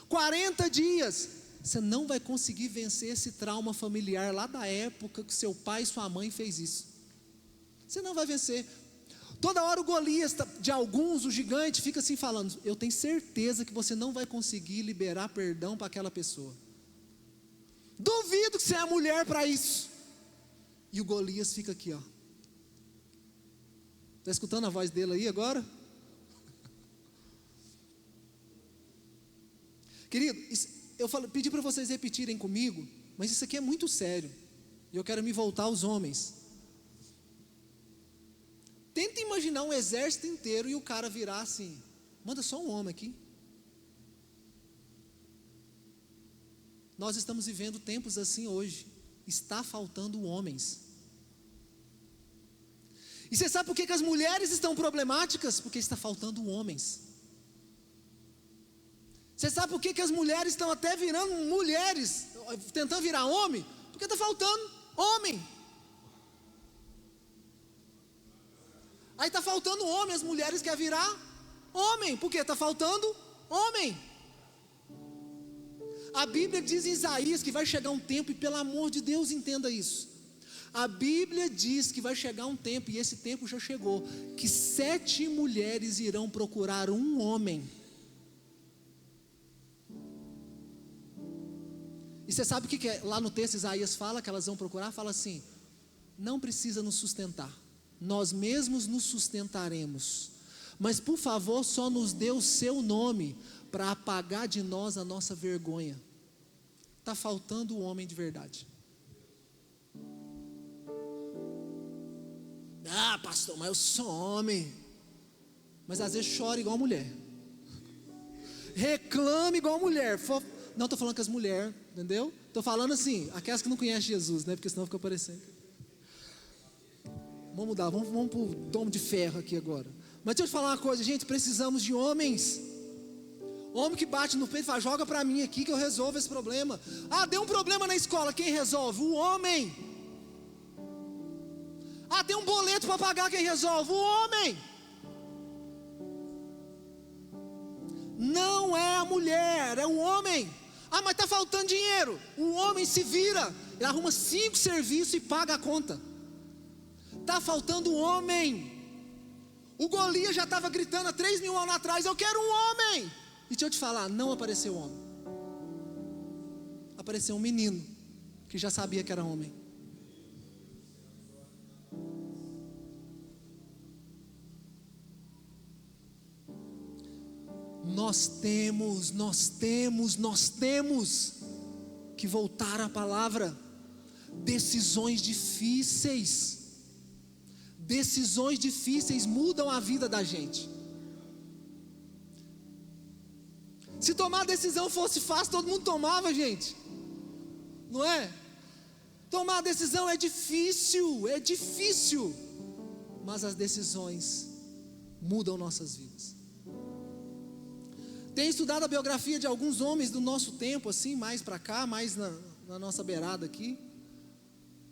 Speaker 1: 40 dias, você não vai conseguir vencer esse trauma familiar lá da época que seu pai e sua mãe fez isso. Você não vai vencer. Toda hora o Golias, de alguns, o gigante fica assim falando: eu tenho certeza que você não vai conseguir liberar perdão para aquela pessoa. Duvido que você é a mulher para isso. E o Golias fica aqui, ó. Está escutando a voz dele aí agora? Querido, pedi para vocês repetirem comigo, mas isso aqui é muito sério. E eu quero me voltar aos homens. Tenta imaginar um exército inteiro e o cara virar assim: manda só um homem aqui. Nós estamos vivendo tempos assim hoje. Está faltando homens. E você sabe por que as mulheres estão problemáticas? Porque está faltando homens. Você sabe por que as mulheres estão até virando mulheres, tentando virar homem? Porque está faltando homem. Aí está faltando homem, as mulheres querem virar homem. Por quê? Está faltando homem. A Bíblia diz em Isaías que vai chegar um tempo, e pelo amor de Deus entenda isso. A Bíblia diz que vai chegar um tempo, e esse tempo já chegou, que 7 mulheres irão procurar um homem. E você sabe o que é? Lá no texto Isaías fala que elas vão procurar, fala assim: não precisa nos sustentar, nós mesmos nos sustentaremos, mas por favor só nos dê o seu nome, para apagar de nós a nossa vergonha. Está faltando o homem de verdade. Ah, pastor, mas eu sou homem. Mas às vezes chora igual mulher, reclama igual mulher. Não estou falando que as mulheres, entendeu? Estou falando assim, aquelas que não conhecem Jesus, né? Porque senão fica parecendo. Vamos mudar, vamos para o dom de ferro aqui agora. Mas deixa eu te falar uma coisa, gente, precisamos de homens. Homem que bate no peito e fala: joga para mim aqui que eu resolvo esse problema. Ah, deu um problema na escola, quem resolve? O homem. Ah, tem um boleto para pagar, quem resolve? O homem. Não é a mulher, é o homem. Ah, mas está faltando dinheiro. O homem se vira, ele arruma 5 serviços e paga a conta. Está faltando um homem. O Golias já estava gritando há 3.000 anos atrás: eu quero um homem. E deixa eu te falar, não apareceu homem. Apareceu um menino que já sabia que era homem. Nós temos que voltar à palavra. Decisões difíceis mudam a vida da gente. Se tomar decisão fosse fácil, todo mundo tomava, gente. Não é? Tomar decisão é difícil. Mas as decisões mudam nossas vidas. Tenho estudado a biografia de alguns homens do nosso tempo, assim, mais para cá, mais na nossa beirada aqui.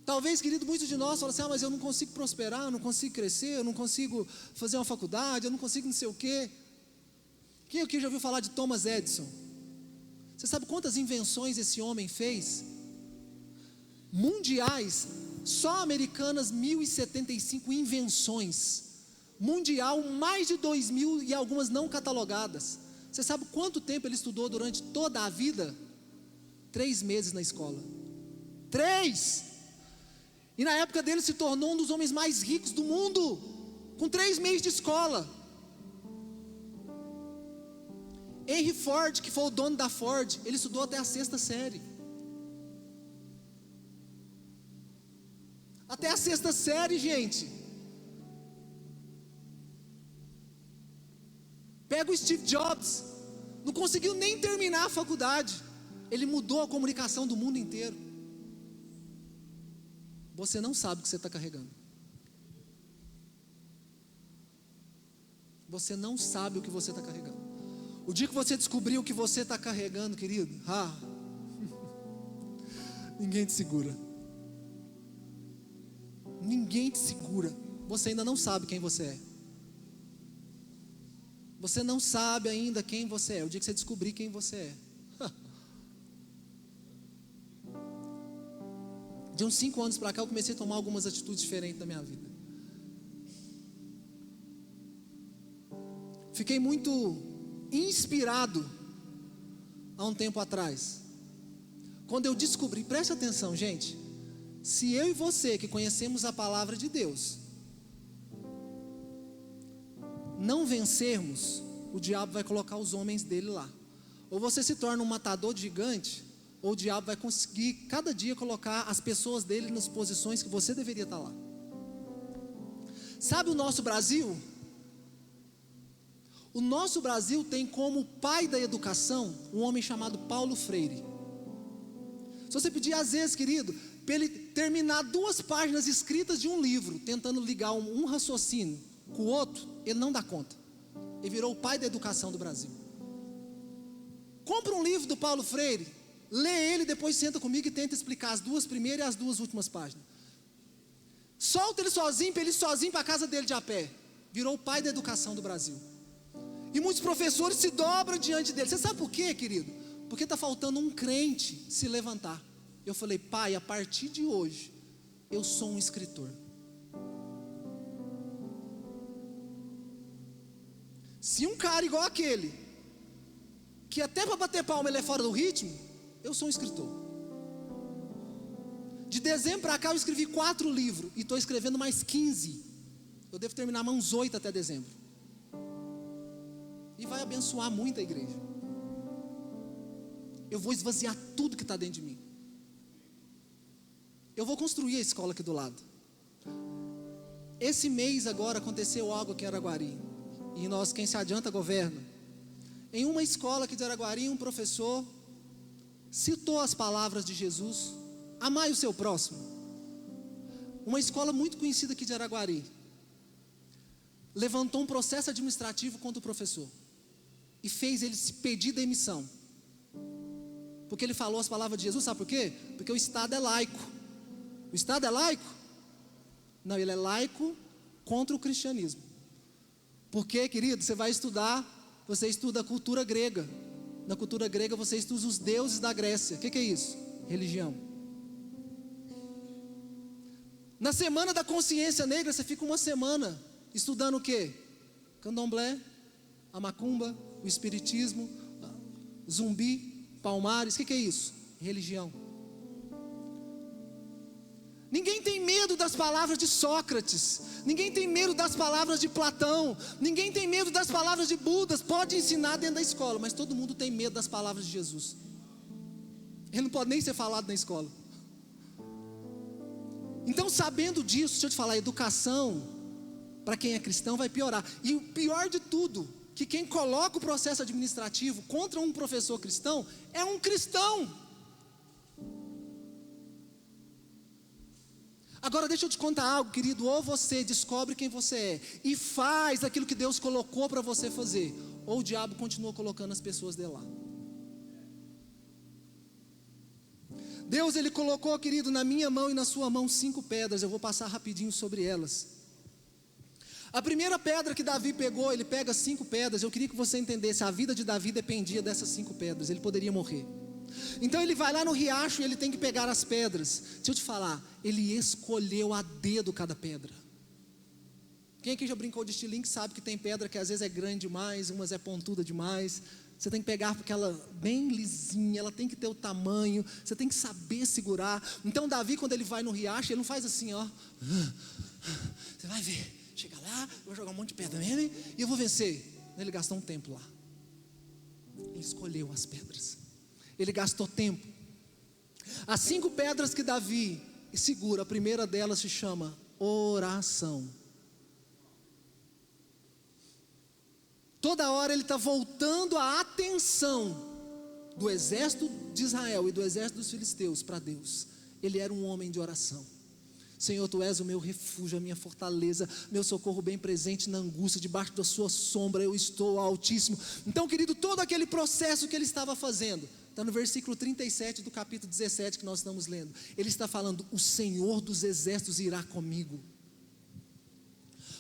Speaker 1: Talvez, querido, muitos de nós falam assim: mas eu não consigo prosperar, eu não consigo crescer, eu não consigo fazer uma faculdade, eu não consigo não sei o quê. Quem aqui já ouviu falar de Thomas Edison? Você sabe quantas invenções esse homem fez? Mundiais, só americanas 1.075 invenções. Mundial, mais de 2.000 e algumas não catalogadas. Você sabe quanto tempo ele estudou durante toda a vida? 3 meses na escola. 3! E na época dele se tornou um dos homens mais ricos do mundo, com 3 meses de escola. Henry Ford, que foi o dono da Ford, ele estudou até a 6ª série. Até a 6ª série, gente. Pega o Steve Jobs, não conseguiu nem terminar a faculdade, ele mudou a comunicação do mundo inteiro. Você não sabe o que você está carregando. Você não sabe o que você está carregando. O dia que você descobrir o que você está carregando, querido, ninguém te segura. Ninguém te segura. Você ainda não sabe quem você é. Você não sabe ainda quem você é. O dia que você descobrir quem você é. De uns 5 anos para cá eu comecei a tomar algumas atitudes diferentes na minha vida. Fiquei muito inspirado há um tempo atrás, quando eu descobri, preste atenção, gente, se eu e você que conhecemos a palavra de Deus não vencermos, o diabo vai colocar os homens dele lá. Ou você se torna um matador de gigante, ou o diabo vai conseguir cada dia colocar as pessoas dele nas posições que você deveria estar lá. Sabe o nosso Brasil? O nosso Brasil tem como pai da educação um homem chamado Paulo Freire. Se você pedir às vezes, querido, para ele terminar 2 páginas escritas de um livro, tentando ligar um raciocínio com o outro, ele não dá conta. Ele virou o pai da educação do Brasil. Compra um livro do Paulo Freire, lê ele, depois senta comigo e tenta explicar as 2 primeiras e as 2 últimas páginas. Solta ele sozinho, para ele ir sozinho para a casa dele de a pé. Virou o pai da educação do Brasil. E muitos professores se dobram diante dele. Você sabe por quê, querido? Porque está faltando um crente se levantar. Eu falei, pai, a partir de hoje, eu sou um escritor. Se um cara igual aquele, que até para bater palma ele é fora do ritmo, eu sou um escritor. De dezembro para cá eu escrevi 4 livros, e estou escrevendo mais 15. Eu devo terminar mais uns 8 até dezembro. E vai abençoar muito a igreja. Eu vou esvaziar tudo que está dentro de mim. Eu vou construir a escola aqui do lado. Esse mês agora aconteceu algo aqui em Araguari. E nós, quem se adianta, governa. Em uma escola aqui de Araguari, um professor citou as palavras de Jesus: amai o seu próximo. Uma escola muito conhecida aqui de Araguari levantou um processo administrativo contra o professor e fez ele se pedir demissão, porque ele falou as palavras de Jesus. Sabe por quê? Porque o Estado é laico. O Estado é laico? Não, ele é laico contra o cristianismo. Porque, querido, você vai estudar, você estuda a cultura grega. Na cultura grega você estuda os deuses da Grécia. O que é isso? Religião. Na semana da consciência negra você fica uma semana estudando o quê? Candomblé, a macumba, o espiritismo, zumbi, palmares. O que é isso? Religião. Ninguém tem medo das palavras de Sócrates, ninguém tem medo das palavras de Platão, ninguém tem medo das palavras de Budas. Pode ensinar dentro da escola, mas todo mundo tem medo das palavras de Jesus. Ele não pode nem ser falado na escola. Então, sabendo disso, deixa eu te falar, a educação para quem é cristão vai piorar. E o pior de tudo, que quem coloca o processo administrativo contra um professor cristão é um cristão. Agora deixa eu te contar algo, querido. Ou você descobre quem você é e faz aquilo que Deus colocou para você fazer, ou o diabo continua colocando as pessoas de lá. Deus, Ele colocou, querido, na minha mão e na sua mão 5 pedras. Eu vou passar rapidinho sobre elas. A primeira pedra que Davi pegou, ele pega 5 pedras. Eu queria que você entendesse, a vida de Davi dependia dessas 5 pedras. Ele poderia morrer. Então ele vai lá no riacho e ele tem que pegar as pedras. Deixa eu te falar, ele escolheu a dedo cada pedra. Quem aqui já brincou de estilingue sabe que tem pedra que às vezes é grande demais, umas é pontuda demais. Você tem que pegar porque ela é bem lisinha, ela tem que ter o tamanho, você tem que saber segurar. Então Davi, quando ele vai no riacho, ele não faz assim, ó. Você vai ver, chega lá, eu vou jogar um monte de pedra nele e eu vou vencer. Ele gastou um tempo lá. Ele escolheu as pedras. Ele gastou tempo. As 5 pedras que Davi e segura. A primeira delas se chama oração. Toda hora ele está voltando a atenção do exército de Israel e do exército dos filisteus para Deus. Ele era um homem de oração. Senhor, Tu és o meu refúgio, a minha fortaleza, meu socorro bem presente na angústia, debaixo da Sua sombra eu estou, Altíssimo. Então, querido, todo aquele processo que ele estava fazendo, está no versículo 37 do capítulo 17 que nós estamos lendo. Ele está falando: o Senhor dos exércitos irá comigo.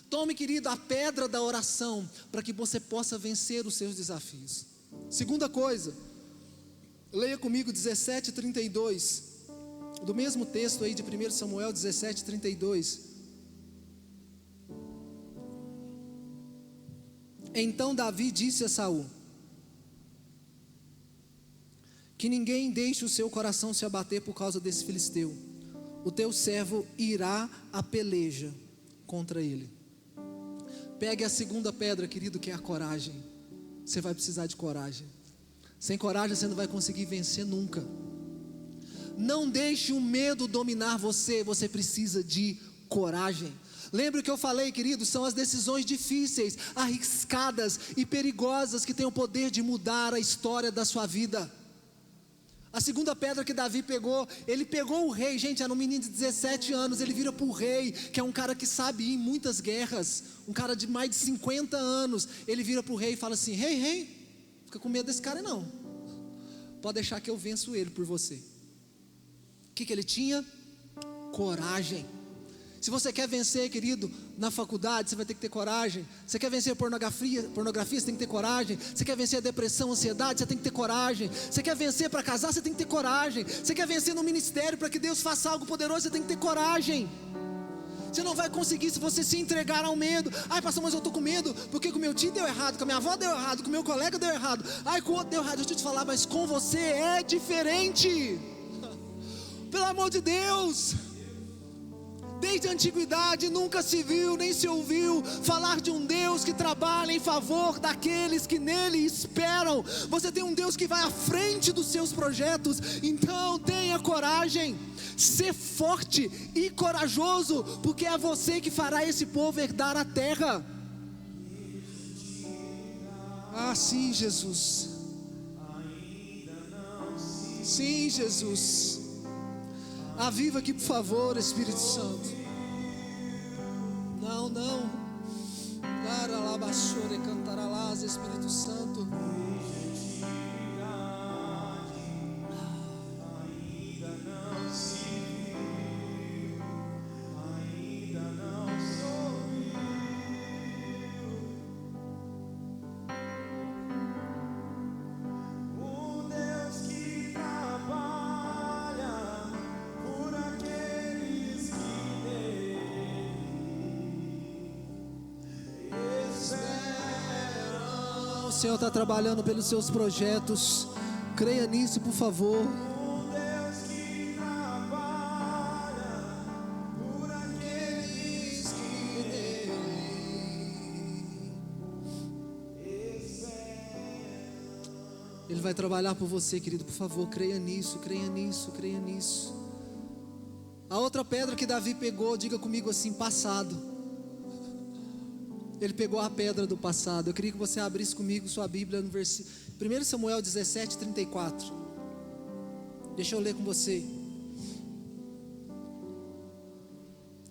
Speaker 1: Tome, querido, a pedra da oração, para que você possa vencer os seus desafios. Segunda coisa, leia comigo 17:32, do mesmo texto aí de 1 Samuel 17:32. Então Davi disse a Saul: que ninguém deixe o seu coração se abater por causa desse filisteu. O teu servo irá à peleja contra ele. Pegue a segunda pedra, querido, que é a coragem. Você vai precisar de coragem. Sem coragem você não vai conseguir vencer nunca. Não deixe o medo dominar você. Você precisa de coragem. Lembra o que eu falei, querido? São as decisões difíceis, arriscadas e perigosas que têm o poder de mudar a história da sua vida. A segunda pedra que Davi pegou, ele pegou o rei. Gente, era um menino de 17 anos, ele vira para o rei, que é um cara que sabe ir em muitas guerras, um cara de mais de 50 anos. Ele vira para o rei e fala assim: rei, fica com medo desse cara não, pode deixar que eu venço ele por você. O que ele tinha? Coragem. Se você quer vencer, querido, na faculdade, você vai ter que ter coragem. Você quer vencer a pornografia, você tem que ter coragem. Você quer vencer a depressão, a ansiedade, você tem que ter coragem. Você quer vencer para casar, você tem que ter coragem. Você quer vencer no ministério para que Deus faça algo poderoso, você tem que ter coragem. Você não vai conseguir se você se entregar ao medo. Ai, pastor, mas eu estou com medo, porque com o meu tio deu errado, com a minha avó deu errado, com o meu colega deu errado, ai, com o outro deu errado. Deixa eu te falar, mas com você é diferente. Pelo amor de Deus. Desde a antiguidade nunca se viu, nem se ouviu falar de um Deus que trabalha em favor daqueles que nele esperam. Você tem um Deus que vai à frente dos seus projetos. Então tenha coragem, ser forte e corajoso, porque é você que fará esse povo herdar a terra. Ah, sim, Jesus. Sim, Jesus. Aviva aqui, por favor, Espírito Santo. Não. Caralabaxore, cantaralás, Espírito Santo. Ainda não se viu, ainda não se ouviu. O Deus que trabalha por aqueles que nele esperam. O Senhor está trabalhando pelos seus projetos. Creia nisso, por favor. O Deus que trabalha por aqueles que nele esperam. Ele vai trabalhar por você, querido. Por favor, creia nisso, creia nisso, creia nisso. A outra pedra que Davi pegou, diga comigo assim: passado. Ele pegou a pedra do passado. Eu queria que você abrisse comigo sua Bíblia no versículo 1 Samuel 17:34. Deixa eu ler com você.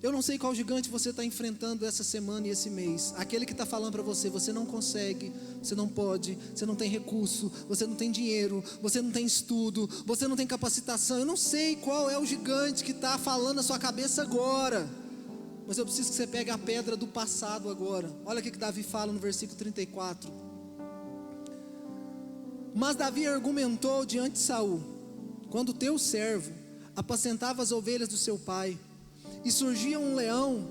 Speaker 1: Eu não sei qual gigante você está enfrentando essa semana e esse mês. Aquele que está falando para você: você não consegue, você não pode, você não tem recurso, você não tem dinheiro, você não tem estudo, você não tem capacitação. Eu não sei qual é o gigante que está falando na sua cabeça agora, mas eu preciso que você pegue a pedra do passado agora. Olha o que Davi fala no versículo 34. Mas Davi argumentou diante de Saul: quando teu servo apacentava as ovelhas do seu pai, e surgia um leão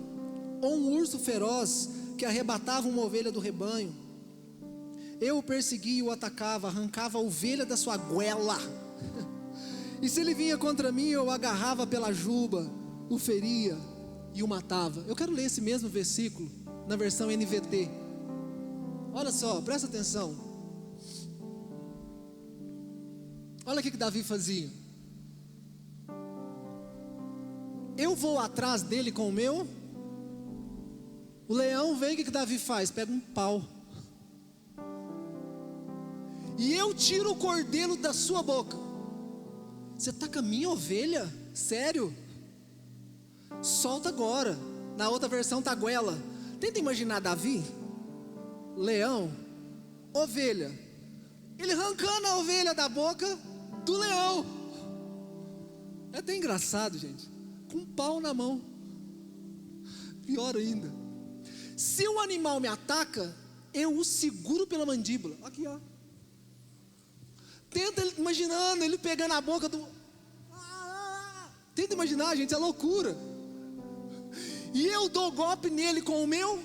Speaker 1: ou um urso feroz que arrebatava uma ovelha do rebanho, eu o perseguia e o atacava, arrancava a ovelha da sua goela. E se ele vinha contra mim, eu o agarrava pela juba, o feria e o matava. Eu quero ler esse mesmo versículo na versão NVT. Olha só, presta atenção. Olha o que Davi fazia. eu vou atrás dele com o meu. O leão vem, o que Davi faz? Pega um pau. E eu tiro o cordeiro da sua boca. Você está com a minha ovelha? Sério? Solta agora. Na outra versão está goela. Tenta imaginar Davi, leão, ovelha, ele arrancando a ovelha da boca do leão. É até engraçado, gente. Com um pau na mão. Pior ainda, se o animal me ataca, eu o seguro pela mandíbula. Aqui, ó. Tenta imaginando ele pegando a boca do... Tenta imaginar, gente, é loucura. E eu dou golpe nele com o meu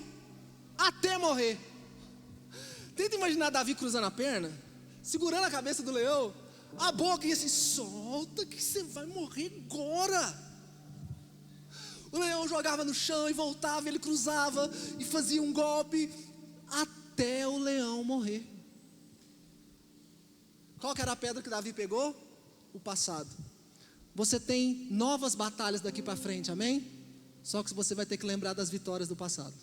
Speaker 1: até morrer. Tenta imaginar Davi cruzando a perna, segurando a cabeça do leão, a boca e assim, solta que você vai morrer agora. O leão jogava no chão e voltava, ele cruzava e fazia um golpe até o leão morrer. Qual que era a pedra que Davi pegou? O passado. Você tem novas batalhas daqui para frente, amém? Só que você vai ter que lembrar das vitórias do passado.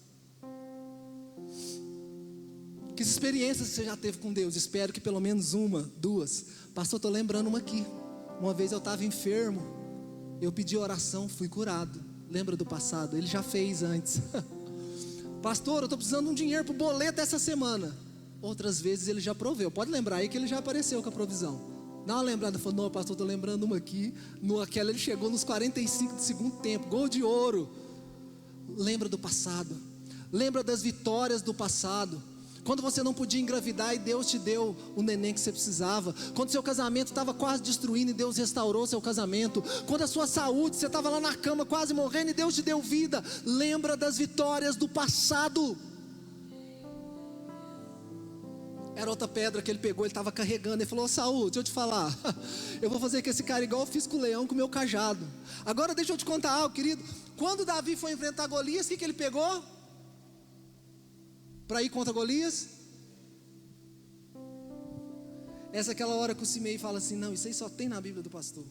Speaker 1: Que experiências você já teve com Deus? Espero que pelo menos uma, duas. Pastor, estou lembrando uma aqui. Uma vez eu estava enfermo, eu pedi oração, fui curado. Lembra do passado? Ele já fez antes. Pastor, eu estou precisando de um dinheiro para o boleto essa semana. Outras vezes ele já proveu. Pode lembrar aí que ele já apareceu com a provisão. Dá uma lembrada, falou, não pastor, estou lembrando uma aqui. Aquela ele chegou nos 45 do segundo tempo, gol de ouro. Lembra do passado. Lembra das vitórias do passado. Quando você não podia engravidar e Deus te deu o neném que você precisava. Quando seu casamento estava quase destruindo e Deus restaurou seu casamento. Quando a sua saúde, você estava lá na cama quase morrendo e Deus te deu vida. Lembra das vitórias do passado. Era outra pedra que ele pegou, ele estava carregando. Ele falou, Saul, deixa eu te falar, eu vou fazer com esse cara igual eu fiz com o leão, com o meu cajado. Agora deixa eu te contar algo, querido. Quando Davi foi enfrentar Golias, o que ele pegou? Para ir contra Golias? Essa é aquela hora que o Simei fala assim, não, isso aí só tem na Bíblia do pastor.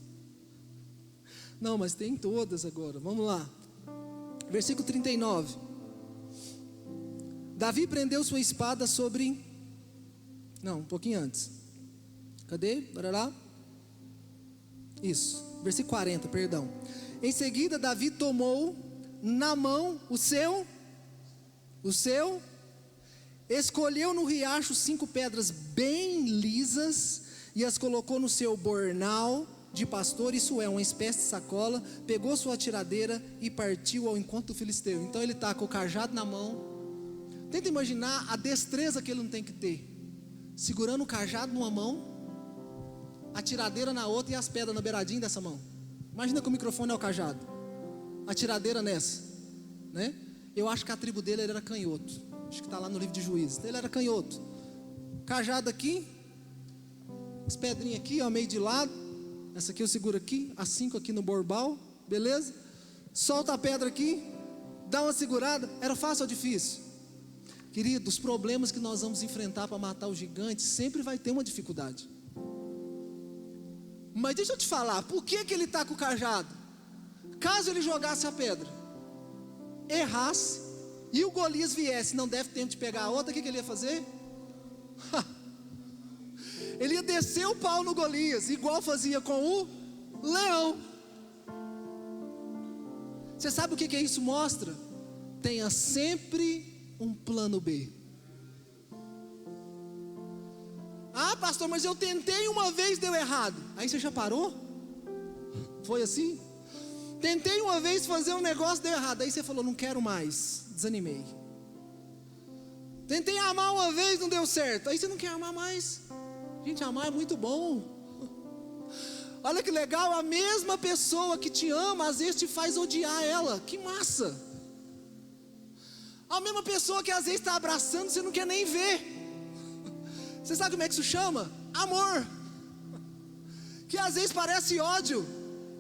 Speaker 1: Não, mas tem todas agora, vamos lá. Versículo 39. Davi prendeu sua espada sobre... Não, um pouquinho antes. Cadê? Barará. Isso, versículo 40, perdão. Em seguida Davi tomou na mão o seu, escolheu no riacho 5 pedras bem lisas e as colocou no seu bornal de pastor, isso é, uma espécie de sacola, pegou sua tiradeira e partiu ao encontro do filisteu. Então ele está com o cajado na mão. Tenta imaginar a destreza que ele não tem que ter, segurando o cajado numa mão, a tiradeira na outra e as pedras na beiradinha dessa mão. Imagina que o microfone é o cajado, a tiradeira nessa, né? Eu acho que a tribo dele ele era canhoto. Acho que está lá no livro de Juízes. Ele era canhoto. Cajado aqui, as pedrinhas aqui, ó, meio de lado. Essa aqui eu seguro aqui, as 5 aqui no borbal, beleza? Solta a pedra aqui, dá uma segurada. Era fácil ou difícil? Querido, os problemas que nós vamos enfrentar para matar o gigante, sempre vai ter uma dificuldade. Mas deixa eu te falar, por que ele está com o cajado? Caso ele jogasse a pedra, errasse, e o Golias viesse, não deve tempo de pegar a outra, o que ele ia fazer? Ele ia descer o pau no Golias, igual fazia com o leão. Você sabe o que isso mostra? Tenha sempre um plano B. Ah, pastor, mas eu tentei uma vez, deu errado. Aí você já parou? Foi assim? Tentei uma vez fazer um negócio, deu errado. Aí você falou, não quero mais, desanimei. Tentei amar uma vez, não deu certo. Aí você não quer amar mais. Gente, amar é muito bom. Olha que legal, a mesma pessoa que te ama, às vezes te faz odiar ela. Que massa. A mesma pessoa que às vezes está abraçando, você não quer nem ver. Você sabe como é que isso chama? Amor. Que às vezes parece ódio,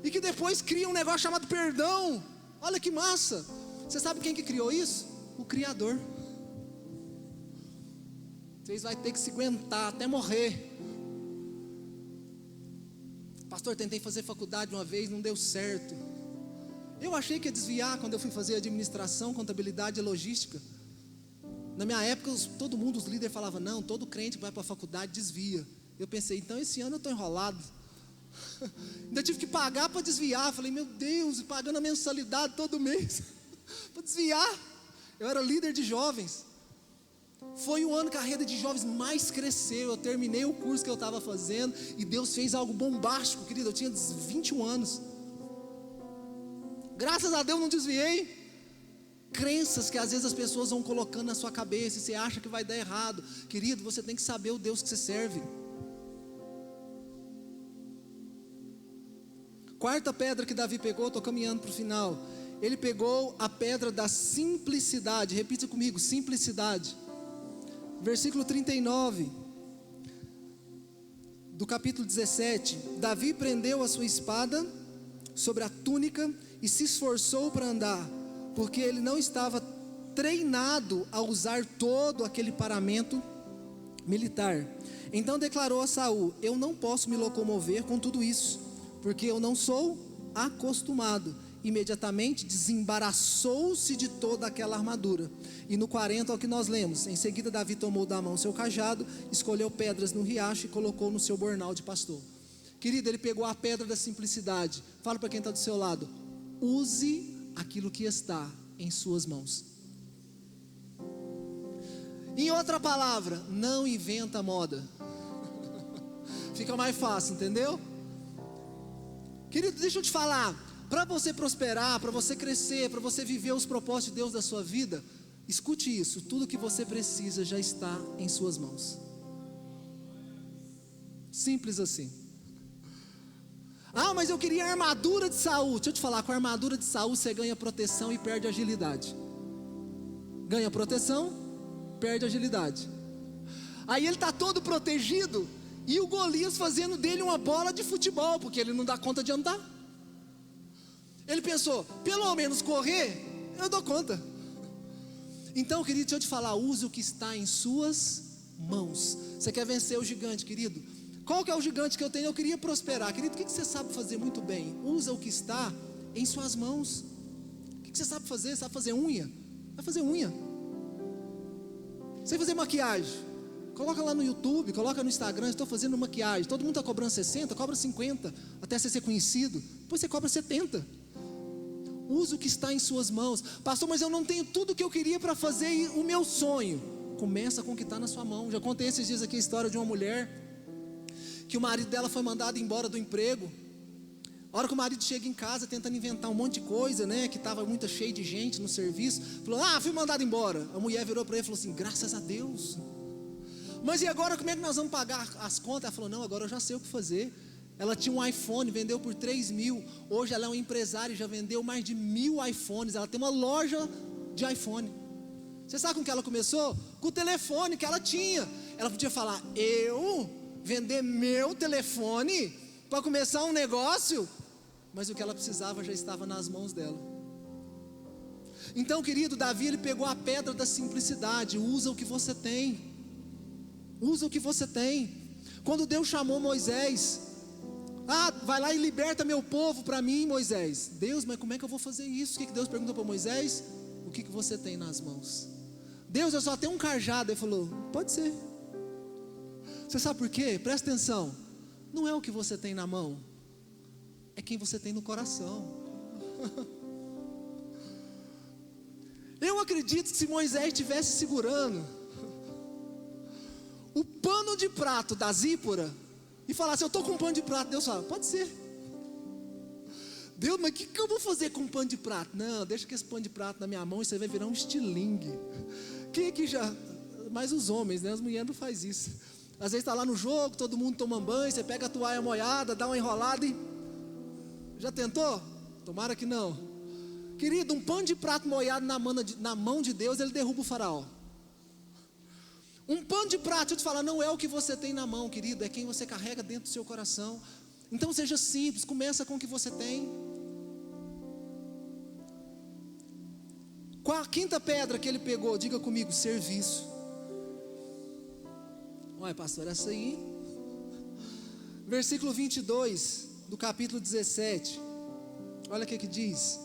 Speaker 1: e que depois cria um negócio chamado perdão. Olha que massa. Você sabe quem que criou isso? O Criador. Vocês vão ter que se aguentar até morrer. Pastor, tentei fazer faculdade uma vez, não deu certo. Eu achei que ia desviar quando eu fui fazer administração, contabilidade e logística. Na minha época, todo mundo, os líderes falavam, não, todo crente que vai para a faculdade desvia. Eu pensei, então esse ano eu estou enrolado. Ainda tive que pagar para desviar. Falei, meu Deus, pagando a mensalidade todo mês para desviar. Eu era líder de jovens. Foi o ano que a rede de jovens mais cresceu. Eu terminei o curso que eu estava fazendo e Deus fez algo bombástico, querido. Eu tinha 21 anos. Graças a Deus não desviei. Crenças que às vezes as pessoas vão colocando na sua cabeça e você acha que vai dar errado. Querido, você tem que saber o Deus que você serve. Quarta pedra que Davi pegou, estou caminhando para o final. Ele pegou a pedra da simplicidade. Repita comigo, simplicidade. Versículo 39 do capítulo 17. Davi prendeu a sua espada sobre a túnica e se esforçou para andar, porque ele não estava treinado a usar todo aquele paramento militar. Então declarou a Saul: eu não posso me locomover com tudo isso, porque eu não sou acostumado. Imediatamente desembaraçou-se de toda aquela armadura. E no 40 é o que nós lemos. Em seguida Davi tomou da mão seu cajado, escolheu pedras no riacho e colocou no seu bornal de pastor. Querido, ele pegou a pedra da simplicidade. Fala para quem está do seu lado: use aquilo que está em suas mãos. Em outra palavra, não inventa moda. Fica mais fácil, entendeu? Querido, deixa eu te falar. Para você prosperar, para você crescer, para você viver os propósitos de Deus da sua vida, escute isso: tudo que você precisa já está em suas mãos. Simples assim. Ah, mas eu queria a armadura de Saul. Deixa eu te falar, com a armadura de Saul você ganha proteção e perde agilidade. Ganha proteção, perde agilidade. Aí ele está todo protegido e o Golias fazendo dele uma bola de futebol, porque ele não dá conta de andar. Ele pensou, pelo menos correr, eu dou conta. Então, querido, deixa eu te falar, use o que está em suas mãos. Você quer vencer o gigante, querido? Qual que é o gigante que eu tenho? Eu queria prosperar. Querido, o que você sabe fazer muito bem? Usa o que está em suas mãos. O que você sabe fazer? Sabe fazer unha? Vai fazer unha. Você fazer maquiagem? Coloca lá no YouTube, coloca no Instagram, estou fazendo maquiagem. Todo mundo está cobrando 60, cobra 50, até você ser conhecido. Depois você cobra 70. Use o que está em suas mãos. Pastor, mas eu não tenho tudo o que eu queria para fazer o meu sonho. Começa com o que está na sua mão. Já contei esses dias aqui a história de uma mulher que o marido dela foi mandado embora do emprego. A hora que o marido chega em casa tentando inventar um monte de coisa, né, que estava muito cheio de gente no serviço, falou, fui mandado embora. A mulher virou para ele e falou assim, graças a Deus. Mas e agora como é que nós vamos pagar as contas? Ela falou, não, agora eu já sei o que fazer. Ela tinha um iPhone, vendeu por 3 mil. Hoje ela é uma empresária e já vendeu mais de 1000 iPhones. Ela tem uma loja de iPhone. Você sabe com que ela começou? Com o telefone que ela tinha. Ela podia falar, eu vender meu telefone para começar um negócio? Mas o que ela precisava já estava nas mãos dela. Então, querido, Davi, ele pegou a pedra da simplicidade. Usa o que você tem. Usa o que você tem. Quando Deus chamou Moisés, vai lá e liberta meu povo para mim, Moisés. Deus, mas como é que eu vou fazer isso? O que Deus perguntou para Moisés? O que você tem nas mãos? Deus, eu só tenho um cajado. Ele falou, pode ser. Você sabe por quê? Presta atenção. Não é o que você tem na mão, é quem você tem no coração. Eu acredito que se Moisés estivesse segurando o pano de prato da Zípora e falasse, eu estou com um pano de prato, Deus fala, pode ser. Deus, mas o que eu vou fazer com um pano de prato? Não, deixa que esse pano de prato na minha mão e você vai virar um estilingue. Quem aqui já, mais os homens, né? As mulheres não fazem isso. Às vezes está lá no jogo, todo mundo toma banho, você pega a toalha molhada, dá uma enrolada e... Já tentou? Tomara que não. Querido, um pano de prato molhado na mão de Deus, ele derruba o faraó. Um pano de prato, eu te falo, não é o que você tem na mão, querido, é quem você carrega dentro do seu coração. Então seja simples, começa com o que você tem. Qual a quinta pedra que ele pegou? Diga comigo, serviço. Olha, pastor, essa aí. Versículo 22 do capítulo 17. Olha o que diz.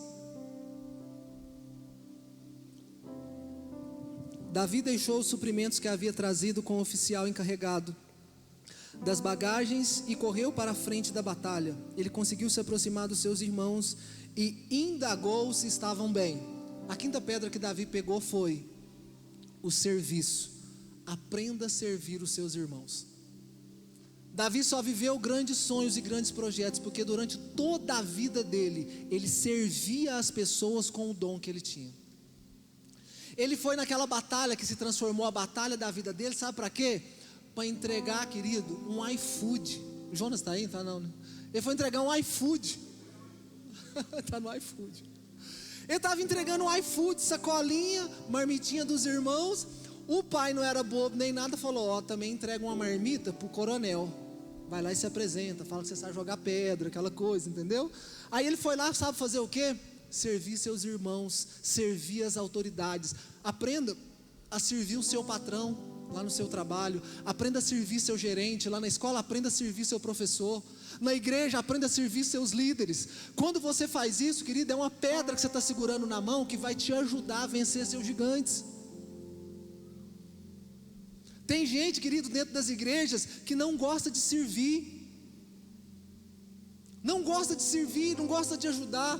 Speaker 1: Davi deixou os suprimentos que havia trazido com o oficial encarregado das bagagens e correu para a frente da batalha. Ele conseguiu se aproximar dos seus irmãos e indagou se estavam bem. A quinta pedra que Davi pegou foi o serviço. Aprenda a servir os seus irmãos. Davi só viveu grandes sonhos e grandes projetos porque durante toda a vida dele, ele servia as pessoas com o dom que ele tinha. Ele foi naquela batalha que se transformou a batalha da vida dele, sabe para quê? Para entregar, querido, um iFood. O Jonas está aí? Tá não, né? Ele foi entregar um iFood. Está no iFood. Ele estava entregando um iFood, sacolinha, marmitinha dos irmãos. O pai não era bobo nem nada, falou: ó, também entrega uma marmita para o coronel. Vai lá e se apresenta, fala que você sabe jogar pedra, aquela coisa, entendeu? Aí ele foi lá, sabe fazer o quê? Servir seus irmãos, servir as autoridades. Aprenda a servir o seu patrão lá no seu trabalho. Aprenda a servir seu gerente lá na escola. Aprenda a servir seu professor. Na igreja, aprenda a servir seus líderes. Quando você faz isso, querido, é uma pedra que você está segurando na mão que vai te ajudar a vencer seus gigantes. Tem gente, querido, dentro das igrejas que não gosta de servir. Não gosta de servir, não gosta de ajudar.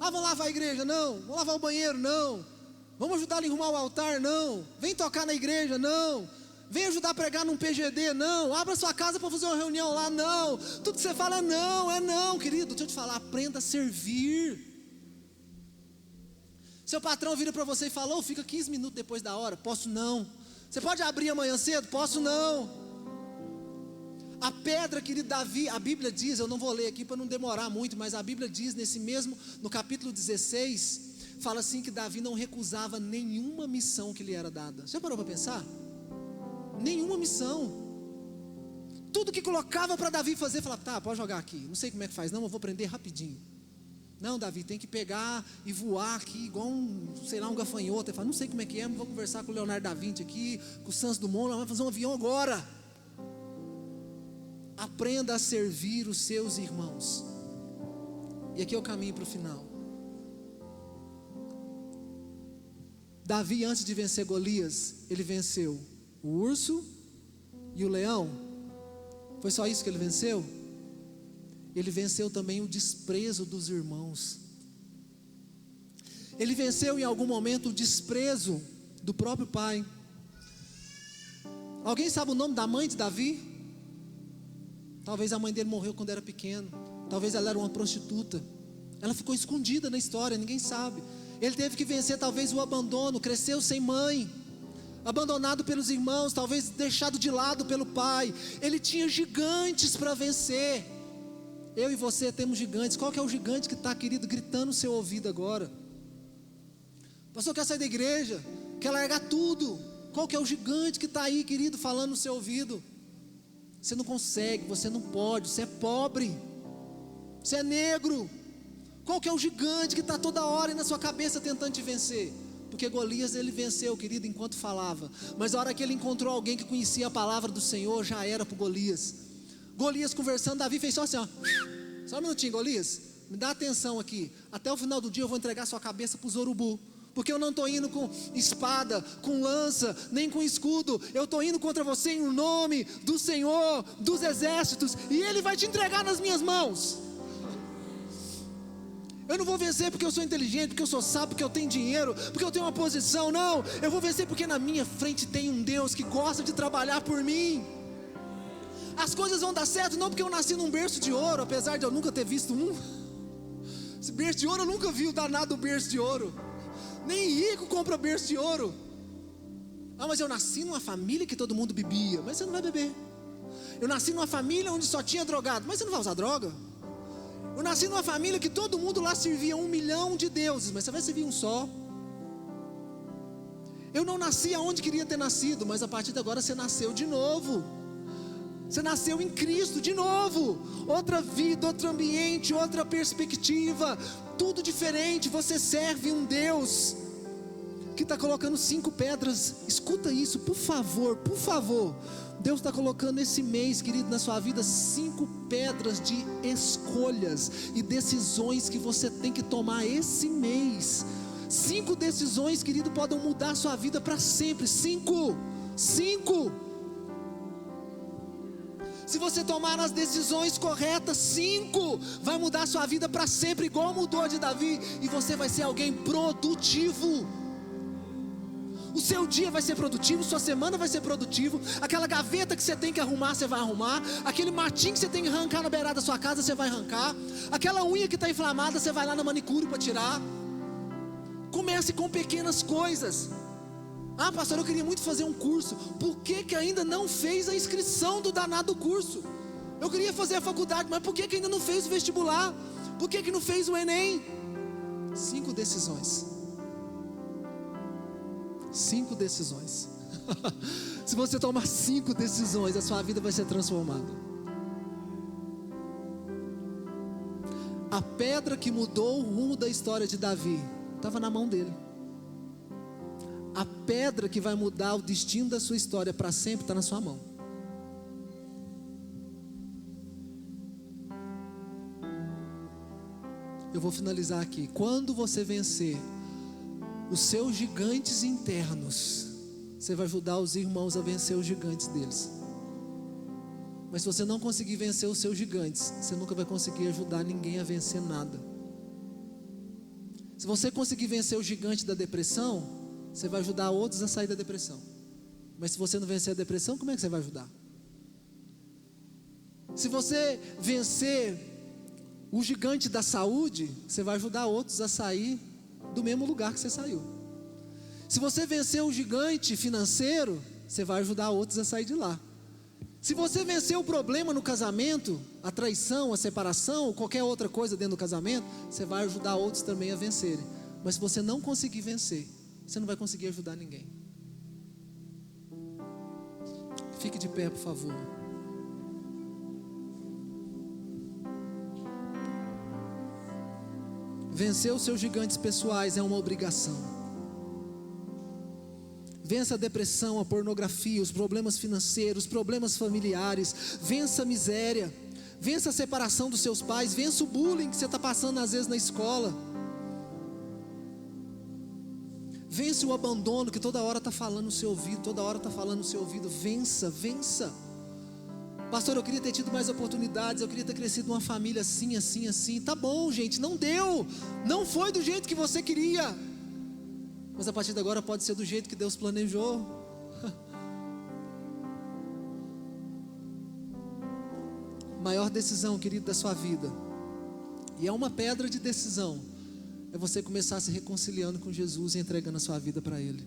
Speaker 1: Ah, vamos lavar a igreja? Não. Vamos lavar o banheiro? Não. Vamos ajudar a arrumar o altar? Não. Vem tocar na igreja? Não. Vem ajudar a pregar num PGD? Não. Abra sua casa para fazer uma reunião lá? Não. Tudo que você fala é não, querido. Deixa eu te falar, aprenda a servir. Seu patrão vira para você e fala: oh, fica 15 minutos depois da hora. Posso não. Você pode abrir amanhã cedo? Posso não. A pedra, querido, Davi, a Bíblia diz, eu não vou ler aqui para não demorar muito, mas a Bíblia diz no capítulo 16, fala assim que Davi não recusava nenhuma missão que lhe era dada. Já parou para pensar? Nenhuma missão. Tudo que colocava para Davi fazer, falava: tá, pode jogar aqui, não sei como é que faz, não, eu vou aprender rapidinho. Não, Davi, tem que pegar e voar aqui igual um gafanhoto. Ele fala: não sei como é que é, mas vou conversar com o Leonardo da Vinci aqui, com o Santos Dumont, vamos fazer um avião agora. Aprenda a servir os seus irmãos. E aqui é o caminho para o final. Davi, antes de vencer Golias, ele venceu o urso e o leão. Foi só isso que ele venceu? Ele venceu também o desprezo dos irmãos. Ele venceu em algum momento o desprezo do próprio pai. Alguém sabe o nome da mãe de Davi? Talvez a mãe dele morreu quando era pequeno. Talvez ela era uma prostituta. Ela ficou escondida na história, ninguém sabe. Ele teve que vencer talvez o abandono. Cresceu sem mãe, abandonado pelos irmãos, talvez deixado de lado pelo pai. Ele tinha gigantes para vencer. Eu e você temos gigantes. Qual que é o gigante que está, querido, gritando no seu ouvido agora? O pastor quer sair da igreja, quer largar tudo. Qual que é o gigante que está aí, querido, falando no seu ouvido? Você não consegue, você não pode, você é pobre, você é negro. Qual que é o gigante que está toda hora aí na sua cabeça tentando te vencer? Porque Golias ele venceu, querido, enquanto falava. Mas a hora que ele encontrou alguém que conhecia a palavra do Senhor, já era para Golias. Golias conversando, Davi fez só assim, ó. Só um minutinho, Golias, me dá atenção aqui. Até o final do dia eu vou entregar sua cabeça para os urubu. Porque eu não estou indo com espada, com lança, nem com escudo. Eu estou indo contra você em nome do Senhor, dos exércitos. E Ele vai te entregar nas minhas mãos. Eu não vou vencer porque eu sou inteligente, porque eu sou sábio, porque eu tenho dinheiro, porque eu tenho uma posição. Não, eu vou vencer porque na minha frente tem um Deus que gosta de trabalhar por mim. As coisas vão dar certo não porque eu nasci num berço de ouro, apesar de eu nunca ter visto um. Esse berço de ouro eu nunca vi o danado do berço de ouro. Nem rico compra berço de ouro. Ah, mas eu nasci numa família que todo mundo bebia. Mas você não vai beber. Eu nasci numa família onde só tinha drogado. Mas você não vai usar droga. Eu nasci numa família que todo mundo lá servia 1 milhão de deuses. Mas você vai servir um só. Eu não nasci aonde queria ter nascido. Mas a partir de agora você nasceu de novo. Você nasceu em Cristo de novo. Outra vida, outro ambiente, outra perspectiva. Tudo diferente. Você serve um Deus que está colocando 5 pedras. Escuta isso, por favor, por favor. Deus está colocando esse mês, querido, na sua vida 5 pedras de escolhas e decisões que você tem que tomar esse mês. 5 decisões, querido, podem mudar a sua vida para sempre. 5. Se você tomar as decisões corretas, 5 vai mudar a sua vida para sempre, igual mudou a de Davi. E você vai ser alguém produtivo. O seu dia vai ser produtivo, sua semana vai ser produtivo. Aquela gaveta que você tem que arrumar, você vai arrumar. Aquele matinho que você tem que arrancar na beirada da sua casa, você vai arrancar. Aquela unha que está inflamada, você vai lá na manicure para tirar. Comece com pequenas coisas. Ah, pastor, eu queria muito fazer um curso. Por que ainda não fez a inscrição do danado curso? Eu queria fazer a faculdade, mas por que ainda não fez o vestibular? Por que não fez o Enem? 5 decisões. 5 decisões. Se você tomar 5 decisões, a sua vida vai ser transformada. A pedra que mudou o rumo da história de Davi estava na mão dele. A pedra que vai mudar o destino da sua história para sempre está na sua mão. Eu vou finalizar aqui. Quando você vencer os seus gigantes internos, você vai ajudar os irmãos a vencer os gigantes deles. Mas se você não conseguir vencer os seus gigantes, você nunca vai conseguir ajudar ninguém a vencer nada. Se você conseguir vencer o gigante da depressão, você vai ajudar outros a sair da depressão. Mas se você não vencer a depressão, como é que você vai ajudar? Se você vencer o gigante da saúde, você vai ajudar outros a sair do mesmo lugar que você saiu. Se você vencer o gigante financeiro, você vai ajudar outros a sair de lá. Se você vencer o problema no casamento, a traição, a separação, ou qualquer outra coisa dentro do casamento, você vai ajudar outros também a vencerem. Mas se você não conseguir vencer, você não vai conseguir ajudar ninguém. Fique de pé, por favor. Vencer os seus gigantes pessoais é uma obrigação. Vença a depressão, a pornografia, os problemas financeiros, os problemas familiares. Vença a miséria. Vença a separação dos seus pais. Vença o bullying que você está passando às vezes na escola. Vence o abandono que toda hora está falando no seu ouvido. Toda hora está falando no seu ouvido. Vença. Pastor, eu queria ter tido mais oportunidades. Eu queria ter crescido numa família assim. Tá bom, gente, não deu. Não foi do jeito que você queria. Mas a partir de agora pode ser do jeito que Deus planejou. Maior decisão, querido, da sua vida, e é uma pedra de decisão, é você começar se reconciliando com Jesus e entregando a sua vida para Ele.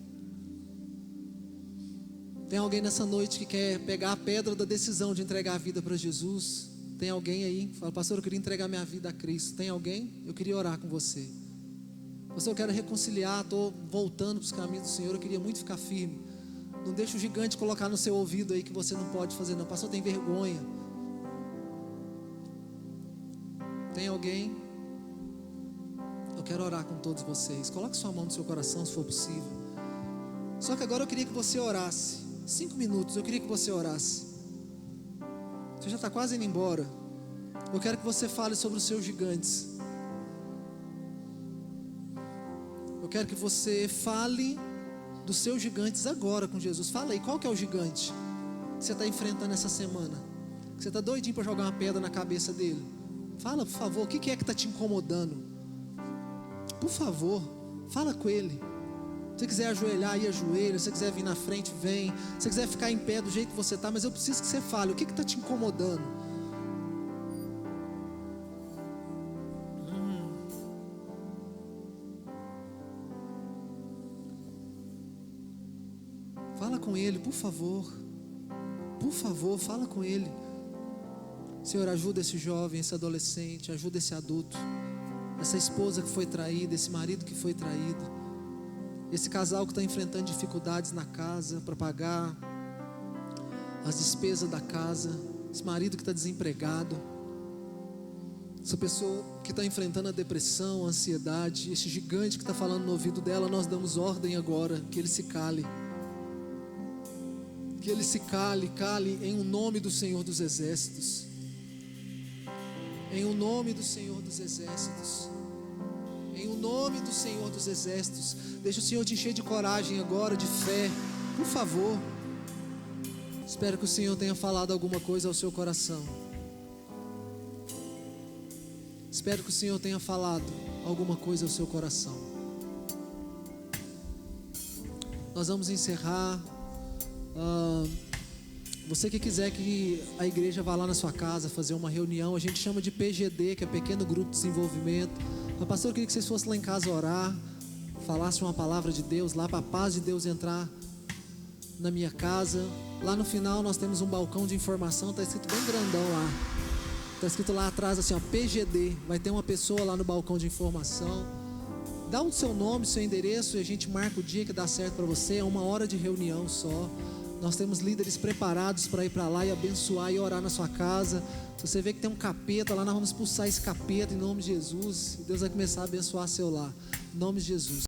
Speaker 1: Tem alguém nessa noite que quer pegar a pedra da decisão de entregar a vida para Jesus? Tem alguém aí que fala: pastor, eu queria entregar minha vida a Cristo. Tem alguém? Eu queria orar com você. Pastor, eu quero reconciliar, estou voltando para os caminhos do Senhor, eu queria muito ficar firme. Não deixa o gigante colocar no seu ouvido aí que você não pode fazer não. Pastor, tem vergonha. Tem alguém? Eu quero orar com todos vocês. Coloque sua mão no seu coração, se for possível. Só que agora eu queria que você orasse. 5 minutos, eu queria que você orasse. Você já está quase indo embora. Eu quero que você fale sobre os seus gigantes. Eu quero que você fale dos seus gigantes agora com Jesus. Fala aí, qual que é o gigante que você está enfrentando essa semana? Que você está doidinho para jogar uma pedra na cabeça dele? Fala, por favor, o que é que está te incomodando? Por favor, fala com ele. Se você quiser ajoelhar, aí ajoelha. Se você quiser vir na frente, vem. Se você quiser ficar em pé do jeito que você está, mas eu preciso que você fale, o que está te incomodando? Fala com ele, por favor. Por favor, fala com ele. Senhor, ajuda esse jovem, esse adolescente, ajuda esse adulto, essa esposa que foi traída, esse marido que foi traído, esse casal que está enfrentando dificuldades na casa para pagar as despesas da casa, esse marido que está desempregado, essa pessoa que está enfrentando a depressão, a ansiedade, esse gigante que está falando no ouvido dela. Nós damos ordem agora, que ele se cale. Que ele se cale em o nome do Senhor dos Exércitos. Em o nome do Senhor dos Exércitos. Em em o nome do Senhor dos Exércitos. Deixa o Senhor te encher de coragem agora, de fé, por favor. Espero que o Senhor tenha falado alguma coisa ao seu coração. Espero que o Senhor tenha falado alguma coisa ao seu coração. Nós vamos encerrar. Você que quiser que a igreja vá lá na sua casa fazer uma reunião, a gente chama de PGD, que é Pequeno Grupo de Desenvolvimento. Mas, pastor, eu queria que vocês fossem lá em casa orar, falassem uma palavra de Deus lá, para a paz de Deus entrar na minha casa. Lá no final nós temos um balcão de informação, está escrito bem grandão lá. Está escrito lá atrás assim, ó, PGD. Vai ter uma pessoa lá no balcão de informação. Dá o seu nome, o seu endereço e a gente marca o dia que dá certo para você. É 1 hora de reunião só. Nós temos líderes preparados para ir para lá e abençoar e orar na sua casa. Se você vê que tem um capeta lá, nós vamos expulsar esse capeta em nome de Jesus. E Deus vai começar a abençoar seu lar. Em nome de Jesus.